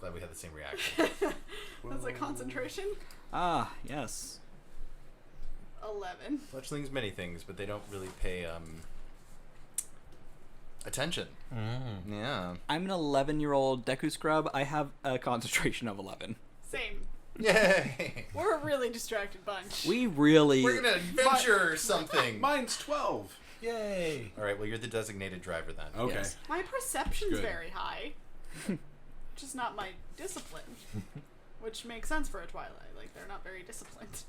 Glad we had the same reaction. That's a concentration. Ah, yes. 11. Fletchlings many things, but they don't really pay attention. Yeah. I'm an 11-year-old Deku scrub. I have a concentration of 11. Same. Yay! We're a really distracted bunch. We really... We're gonna adventure something. Mine's 12. Yay! All right. Well, you're the designated driver then. Okay. Yes. My perception's Good. very high. Just not my discipline. Which makes sense for a Twilight. Like, they're not very disciplined.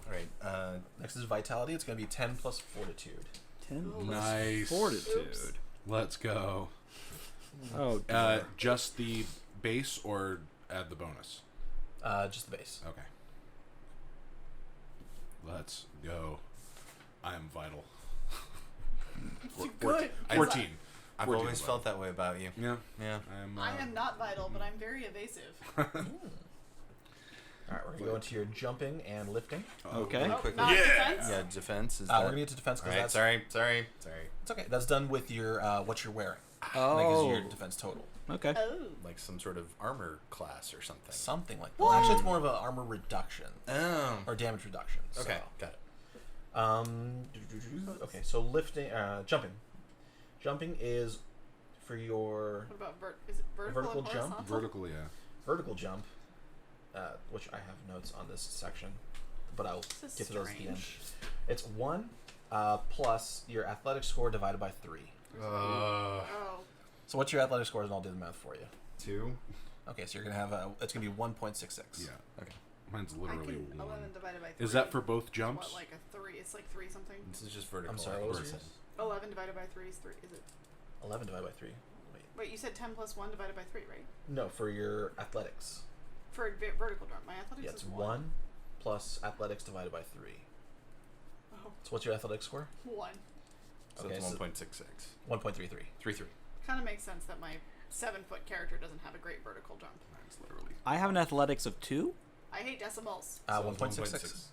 All right. Next is vitality. It's going to be 10 plus fortitude. 10 Ooh. plus Nice. fortitude. Oops. Let's go. Oh, dear. Just the base or add the bonus? Just the base. Okay. Let's go. I am vital. Good. 14. I've 14 always vital. felt that way about you. Yeah. Yeah. I am not vital, but I'm very evasive. Alright, we're going to go into your jumping and lifting. Okay. Really Oh, quickly. not Yeah. defense? Yeah. Defense is We're that. going to get to defense All because right. that's... Sorry. It's okay. That's done with your what you're wearing. Oh. That gives you your defense total. Okay. Oh. like some sort of armor class or something. Something like that. Well, actually, it's more of an armor reduction Oh. or damage reduction. Okay, So. got it. Okay, so lifting, jumping. Jumping is for your What about is it vertical, Vertical and jump? horizontal? Vertical, yeah. vertical jump, which I have notes on this section, but I'll This is get to those at the end. strange. It's 1 plus your athletic score divided by 3. Oh. So what's your athletic score, and I'll do the math for you. 2. Okay, so you're gonna have it's gonna be 1.66. Yeah. Okay. Mine's I literally can 1. 11 divided by 3. Is that for both jumps? What, like a 3? It's like 3 something. This is just vertical. I'm sorry, what was person. yours? 11 divided by 3 is 3. Is it? 11 divided by 3. Wait, you said 10 plus 1 divided by 3, right? No, for your athletics. For a vertical jump. My athletics Yeah, it's is 1 plus athletics divided by 3. Oh, So what's your athletic score? 1. So Okay, it's so- 1.66. 1.33. 3. Kind of makes sense that my 7-foot character doesn't have a great vertical jump. Mine's literally. I have an athletics of 2. I hate decimals. So 1.66.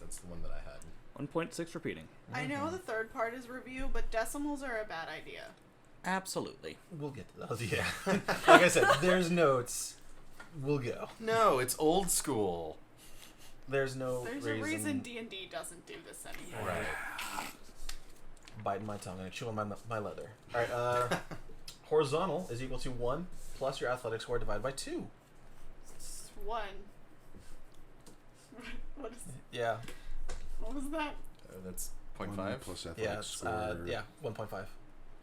That's the one that I had. 1.6 repeating. I know the third part is review, but decimals are a bad idea. Absolutely. We'll get to those, yeah. Like I said, there's notes. We'll go. No, it's old school. There's no There's a reason D&D doesn't do this anymore. Right. Biting my tongue and chewing my leather. Alright, horizontal is equal to 1 plus your athletic score divided by 2. It's 1. Yeah. What was that? That's 0.5. 1 plus athletic Yeah, it's, score. yeah, 1.5.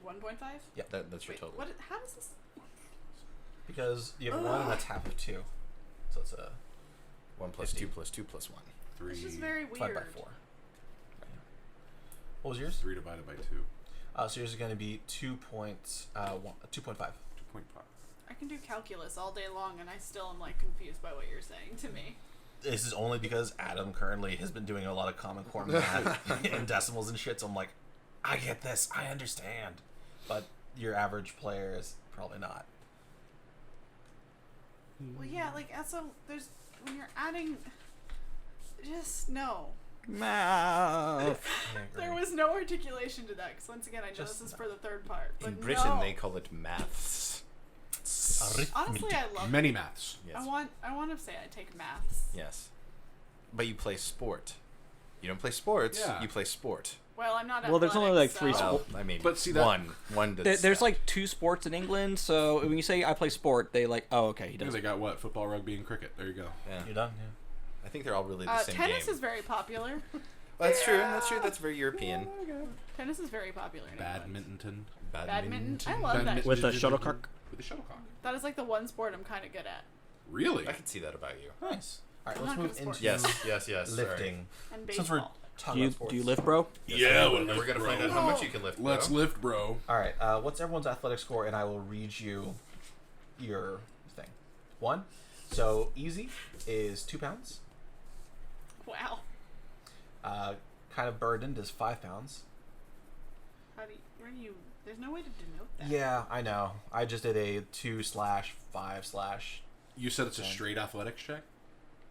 1.5? That's your Wait, total. how does this... Because you have 1 and that's half of 2. So it's a 1 plus 2 plus 2 plus 1. 3. It's just very weird. 5 by 4. What was yours? 3 divided by 2. So yours is going to be 2.5. 2.5. I can do calculus all day long, and I still am, like, confused by what you're saying to me. This is only because Adam currently has been doing a lot of Common Core math in decimals and shit, so I'm like, I get this, I understand. But your average player is probably not. Well, yeah, like, so there's... When you're adding... Just, no. Math. There was no articulation to that, because once again, I know Just this is for the third part. But In Britain, no. they call it maths. Honestly, I love Many maths. Yes. I want to say I take maths. Yes. But you play sport. You don't play sports, Yeah. you play sport. Well, I'm not Well, there's only, like, athletic, 3 so- sports. Well, I mean, But see that- one does There's that. like 2 sports in England, so when you say I play sport, they like, oh, okay, he Because does. they got what? Football, rugby, and cricket. There you go. Yeah. You're done? Yeah. I think they're all really the same tennis game. is very popular. That's true. That's true. That's very European. Tennis is very popular in England. Badminton. Badminton. I love that. Badminton. With a shuttlecock? With a shuttlecock. That is like the one sport I'm kind of good at. Really? I can see that about you. Nice. All right, I'm let's not move good at into sports. Yes. lifting. And Since we're baseball. talking Do you, about sports. do you lift, bro? Yeah, we're gonna find out how much you can lift. Let's bro. lift, bro. All right, what's everyone's athletic score, and I will read you your thing. 1. So easy is 2 pounds. Wow. Kind of burdened is 5 pounds. Where do you... There's no way to denote that. Yeah, I know. I just did a 2/5/ You said it's a Okay. straight athletics check?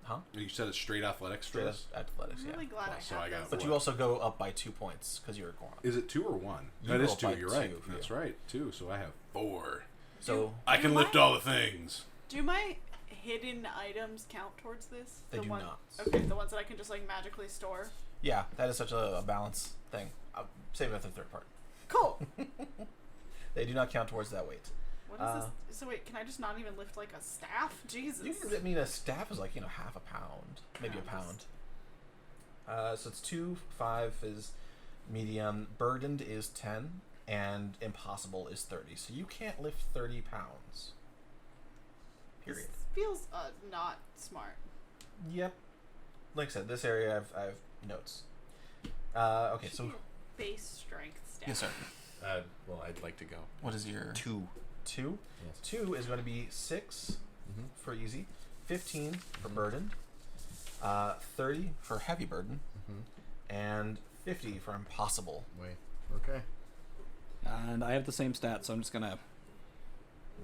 Huh? You said it's straight athletics for Straight this? athletics, I'm really yeah. glad I So have I got this. But you also go up by 2 points because you're going. Is it 2 or 1? You That go is up 2, by you're right. 2 for That's you. right, 2, so I have 4. So I can lift all the things. Do my hidden items count towards this? They do not. Okay, the ones that I can just like magically store. yeah, that is such a balance thing. I'll save it for the third part. Cool. They do not count towards that weight. What is this? So wait, can I just not even lift like a staff? Jesus. I mean, a staff is like half a pound, maybe a pound. So it's 2, 5 is medium, burdened is 10, and impossible is 30. So you can't lift 30 pounds. Period. This feels not smart. Yep. Like I said, this area I've notes. Okay, so Base strength staff. yes, sir. Well, I'd like to go. What is your 2. 2? Yes. 2 is going to be 6 Mm-hmm. for easy, 15 for burden, 30 for heavy burden, Mm-hmm. and 50 for impossible. Wait. Okay. And I have the same stats, so I'm just gonna...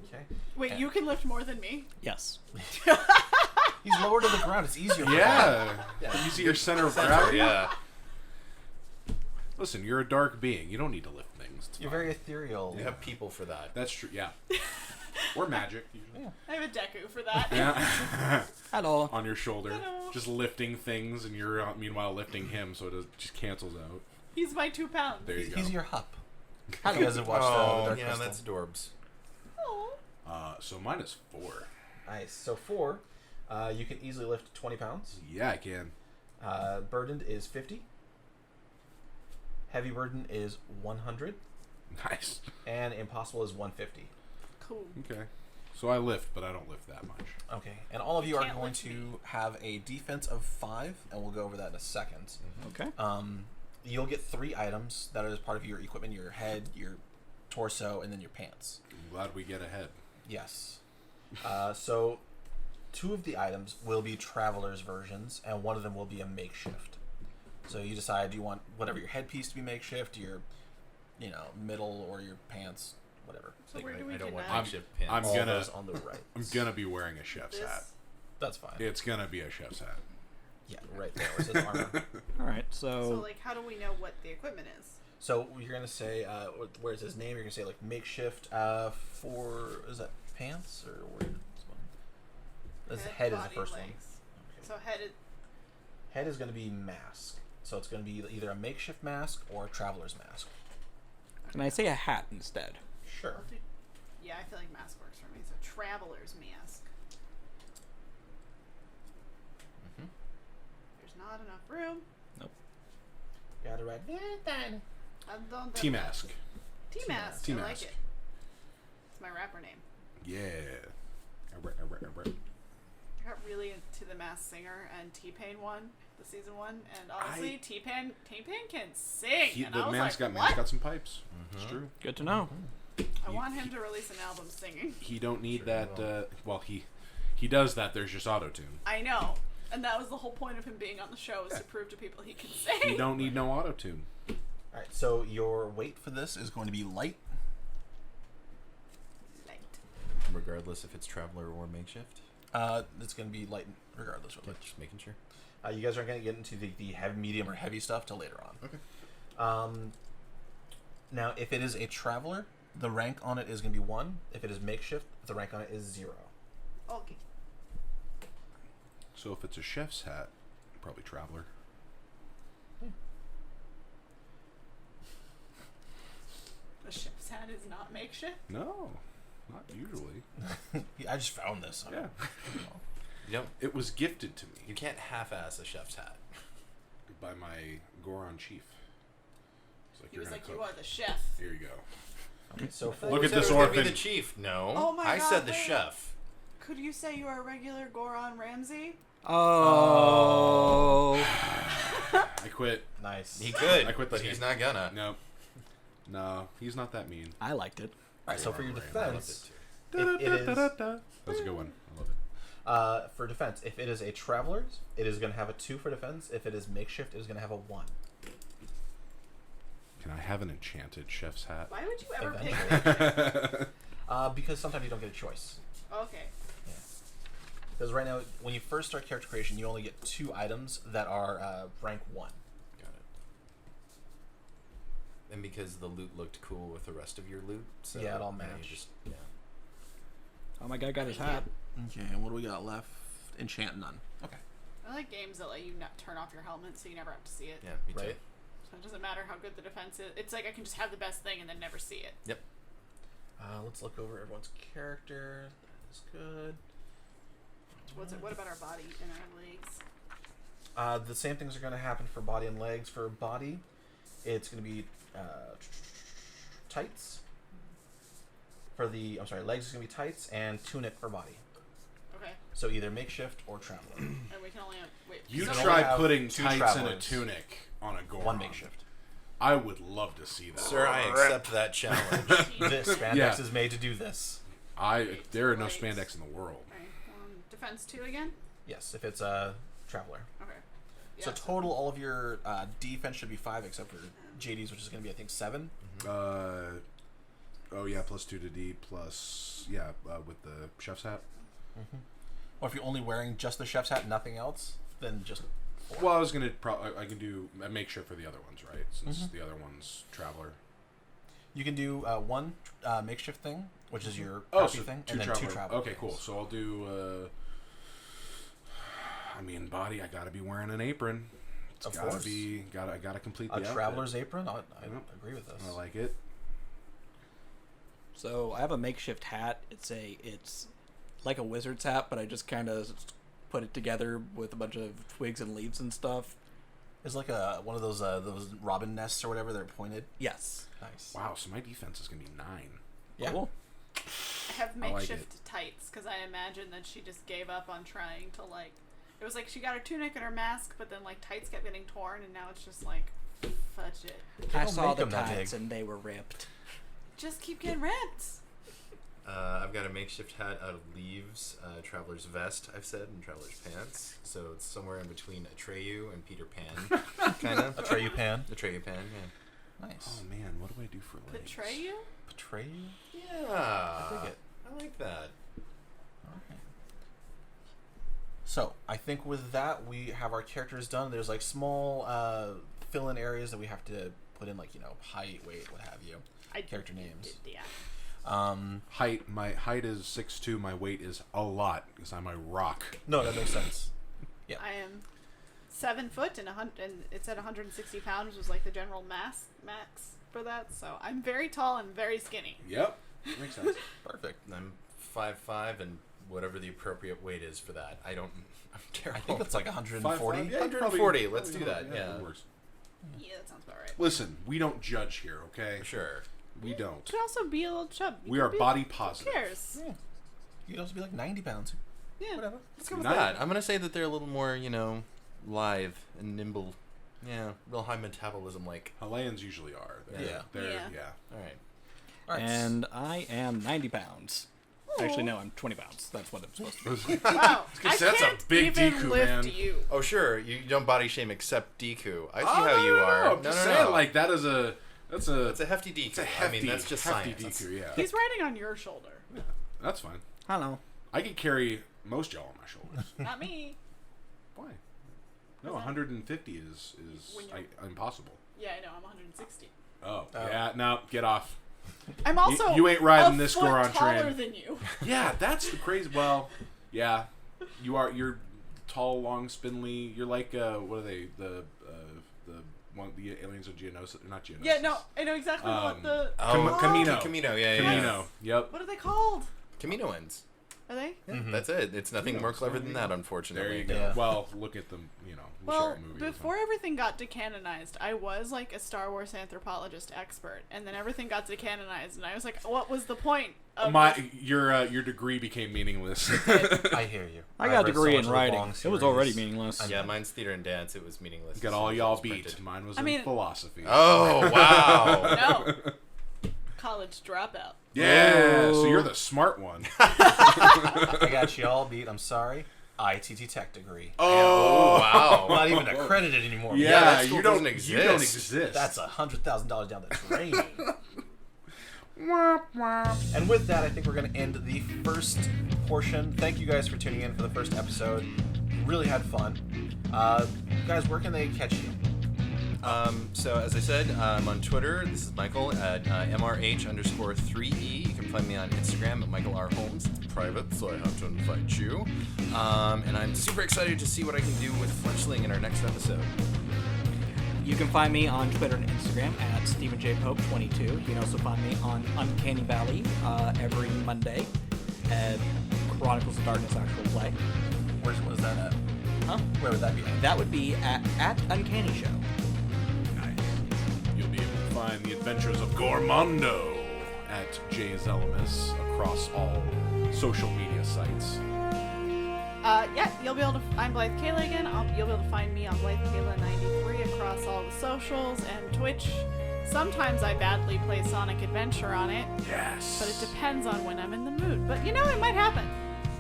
Okay. Wait, Yeah. you can lift more than me? Yes. He's lower to the ground. It's easier. For him. Yeah. You see your center of gravity? Yeah. Listen, you're a dark being. You don't need to lift things. It's You're fine. very ethereal. You have people for that. That's true, yeah. Or magic, usually. I have a Deku for that. Yeah. Hello. On your shoulder. Hello. Just lifting things, and you're meanwhile lifting him, so it just cancels out. He's my 2 pounds. There you go. He's your hup. Hello. You guys have watched the Dark yeah, Crystal. that's adorbs. Oh. So mine is 4. Nice. So 4, you can easily lift 20 pounds. Yeah, I can. Burdened is 50. Heavy burden is 100. Nice. And impossible is 150. Cool. Okay. So I lift, but I don't lift that much. Okay. And all of you are Can't going lift to me. have a defense of 5, and we'll go over that in a second. Okay. You'll get 3 items that are as part of your equipment: your head, your torso, and then your pants. I'm glad we get ahead. Yes. So 2 of the items will be traveler's versions, and one of them will be a makeshift. So you decide, do you want whatever your headpiece to be makeshift, your, middle, or your pants, whatever. So where do we I do don't want that? makeshift pins. I'm All gonna- those on the right. I'm gonna be wearing a chef's This? hat. That's fine. It's gonna be a chef's hat. Yeah, right there. Where it says armor. All right. So, like, how do we know what the equipment is? So you're gonna say where it says name. You're gonna say like makeshift for is that pants or where? This head is the body, first legs. one. So head is... Head is gonna be mask. So it's gonna be either a makeshift mask or a traveler's mask. Can I say a hat instead? Sure. Yeah, I feel like mask works for me. So traveler's mask. Mhm. There's not enough room. Gotta write that. I don't T-mask. T-mask. I T-mask. like it. It's my rapper name. Yeah. I got really into the Masked Singer and T-Pain one, the season 1, and honestly, T-Pain can sing. And I The was man's like, got what? some pipes. It's true. Good to know. I want him to release an album singing. He don't need Sure that. Well, he does that. There's just auto tune. I know. And that was the whole point of him being on the show, is to prove to people he can sing. You don't need no auto tune. All right. So your weight for this is going to be light. Light. Regardless if it's traveler or makeshift. It's gonna be light regardless. Really. Just making sure. You guys aren't gonna get into the heavy, medium, or heavy stuff till later on. Okay. Now, if it is a traveler, the rank on it is gonna be 1. If it is makeshift, the rank on it is 0. Okay. So if it's a chef's hat, probably traveler. The ship's hat is not makeshift. No, not usually. I just found this. Yeah. You don't. It was gifted to You me can't half-ass a chef's hat. by my Goron chief. It's like, He you're was gonna like, you cook. are the chef. Here you go. Okay, so for Look Who at said this it was gonna be orphan. the chief. No. Oh my I God, said the wait. chef. Could you say you are a regular Goron Ramsay? Oh. I quit. nice. He could, I quit but this he's game. not gonna. No, he's not that mean. I liked it. All right, so for your I loved defense, it too. if it is That's a good one. I love it. for defense, if it is a traveler's, it is going to have a 2 for defense. If it is makeshift, it is going to have a 1. Can I have an enchanted chef's hat? Why would you ever pick Eventually. that? Because sometimes you don't get a choice. Okay. Because right now, when you first start character creation, you only get 2 items that are rank 1. Got it. And because the loot looked cool with the rest of your loot, so Yeah, it all you matched. just Oh, my guy got his hat. Okay, and what do we got left? Enchant none. Okay. I like games that let you not turn off your helmet so you never have to see it. yeah, me too. Right. So it doesn't matter how good the defense is. It's like I can just have the best thing and then never see it. Yep. Let's look over everyone's character. That is good. What about our body and our legs? The same things are going to happen for body and legs. For body, it's going to be tights. Legs is going to be tights and tunic for body. Okay. So either makeshift or traveler. And we can only have... Wait. You So try we have putting 2 tights travelers. and a tunic on a Goron. 1 makeshift. I would love to see that. Sir, I accept that challenge. This spandex Yeah. is made to do this. There are no Legs. spandex in the world. Alright. Defense 2 again? Yes, if it's a traveler. Okay. So Yeah, total, all of your defense should be 5, except for JD's, which is going to be, I think, 7. Oh yeah, +2 to D plus with the chef's hat. Or if you're only wearing just the chef's hat, nothing else, then just 4. Well, I was gonna I can do a makeshift for the other ones, right? Since the other one's traveler. You can do one makeshift thing, which is your Oh, crappy so thing, two and then traveler. two travel. Okay, cool. So I'll do. Body. I gotta be wearing an apron. It's Of gotta course. be. I gotta complete the A outfit. traveler's apron. I agree with this. I like it. So I have a makeshift hat. It's like a wizard's hat, but I just kind of put it together with a bunch of twigs and leaves and stuff. It's like one of those robin nests or whatever. They're pointed. Yes. Nice. Wow. So my defense is gonna be 9. Yeah. Cool. I have I like makeshift tights because I imagine that she just gave up on trying to like. It was like she got her tunic and her mask, but then like tights kept getting torn, and now it's just like, fudge it. I don't saw make the them that tights big. and they were ripped. Just keep getting ripped. I've got a makeshift hat out of leaves, traveler's vest, I've said, and traveler's pants. So it's somewhere in between Atreyu and Peter Pan, kind of. Atreyu Pan. Atreyu Pan, yeah. Nice. Oh man, what do I do for legs? Betray you? Betray you? Yeah. I dig it. I like that. Okay. So I think with that we have our characters done. There's like small fill-in areas that we have to put in, like height, weight, what have you. Character names. Yeah. Height. My height is 6'2". My weight is a lot because I'm a rock. No, that makes sense. Yeah. I am 7 foot and it's at 160 pounds was like the general max for that. So I'm very tall and very skinny. Yep. Makes sense. Perfect. I'm 5'5", and whatever the appropriate weight is for that. I'm I terrible. think it's like 140. 5'5", yeah, 140. Let's probably do that. Yeah. that works. Yeah, that sounds about right. Listen, we don't judge here, okay? Sure. We don't. Could also be a little chub. You We could are be- body positive. Who cares? Yeah. You could also be like 90 pounds. Yeah. Whatever. Let's go with Nice. that. I'm gonna say that they're a little more, lithe and nimble. Yeah, real high metabolism. Like, Hawaiians usually are. Yeah. They're, Yeah. all right. All right. And I am 90 pounds. Actually, no, I'm 20 pounds. That's what I'm supposed to be. Wow. I that's a can't big even Deku, lift man. you. Oh, sure. You don't body shame except Deku. I see Oh, how you are. I'm just saying, like that is a That's a hefty Deku. it's a hefty, I mean, that's just hefty science. Deku, yeah. He's riding on your shoulder. That's fine. I don't know. I can carry most y'all on my shoulders. Not me. Why? No, 150 is When you're- impossible. Yeah, I know. I'm 160. Oh, yeah. No, get off. I'm also you ain't riding a this foot Goron taller train. than you. Yeah, that's the crazy. Well, yeah, you're tall, long, spindly. You're like what are they? The aliens of Geonosis, not Geonosis. Yeah, no, I know exactly what the. Camino. Camino, yeah. Camino. Yep. What are they called? Caminoans. Are they? Yeah, that's it. It's nothing more clever than that, There unfortunately. you go. Yeah. Well, look at them. We Well, share a movie. before everything got decanonized, I was like a Star Wars anthropologist expert, and then everything got decanonized, and I was like, what was the point of this? your degree became meaningless. I hear you. I got a read degree so in much of the writing. Bong It was series. already meaningless. Yeah, mine's theater and dance. It was meaningless. Got as all soon as y'all it was beat. printed. Mine was I in mean- philosophy. Oh, wow. No. College dropout. Yeah, so you're the smart one. I got you all beat. I'm sorry. ITT Tech degree. Oh, wow. Not even accredited anymore. Yeah, that school you don't doesn't exist. You don't exist. exist. That's $100,000 down the drain. And with that, I think we're going to end the first portion. Thank you guys for tuning in for the first episode. Really had fun. Guys, where can they catch you? So as I said, I'm on Twitter. This is Michael at MRH_3E. You can find me on Instagram at Michael R. Holmes. It's private, so I have to invite you. And I'm super excited to see what I can do with Fletchling in our next episode. You can find me on Twitter and Instagram at StephenJPope22. You can also find me on Uncanny Valley every Monday at Chronicles of Darkness actual play. Where's that at? Huh? Where would that be at? That would be at Uncanny Show. Nice. You'll be able to find the adventures of Gormondo at Zelman across all social media sites. Yeah, you'll be able to. I'm Blythe Kala again. You'll be able to find me on Blythe Kala 93 across all the socials and Twitch. Sometimes I badly play Sonic Adventure on it, Yes. but it depends on when I'm in the mood. But it might happen.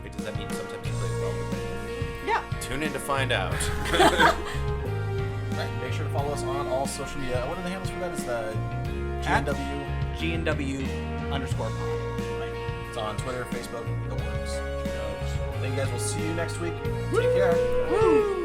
Wait, does that mean sometimes you play well? Yeah. Tune in to find out. Right, make sure to follow us on all social media. What are the handles for that? It's the At GNW. GNW_pod. Right. It's on Twitter, Facebook, the works. Thank you guys. We'll see you next week. Take care. Woo!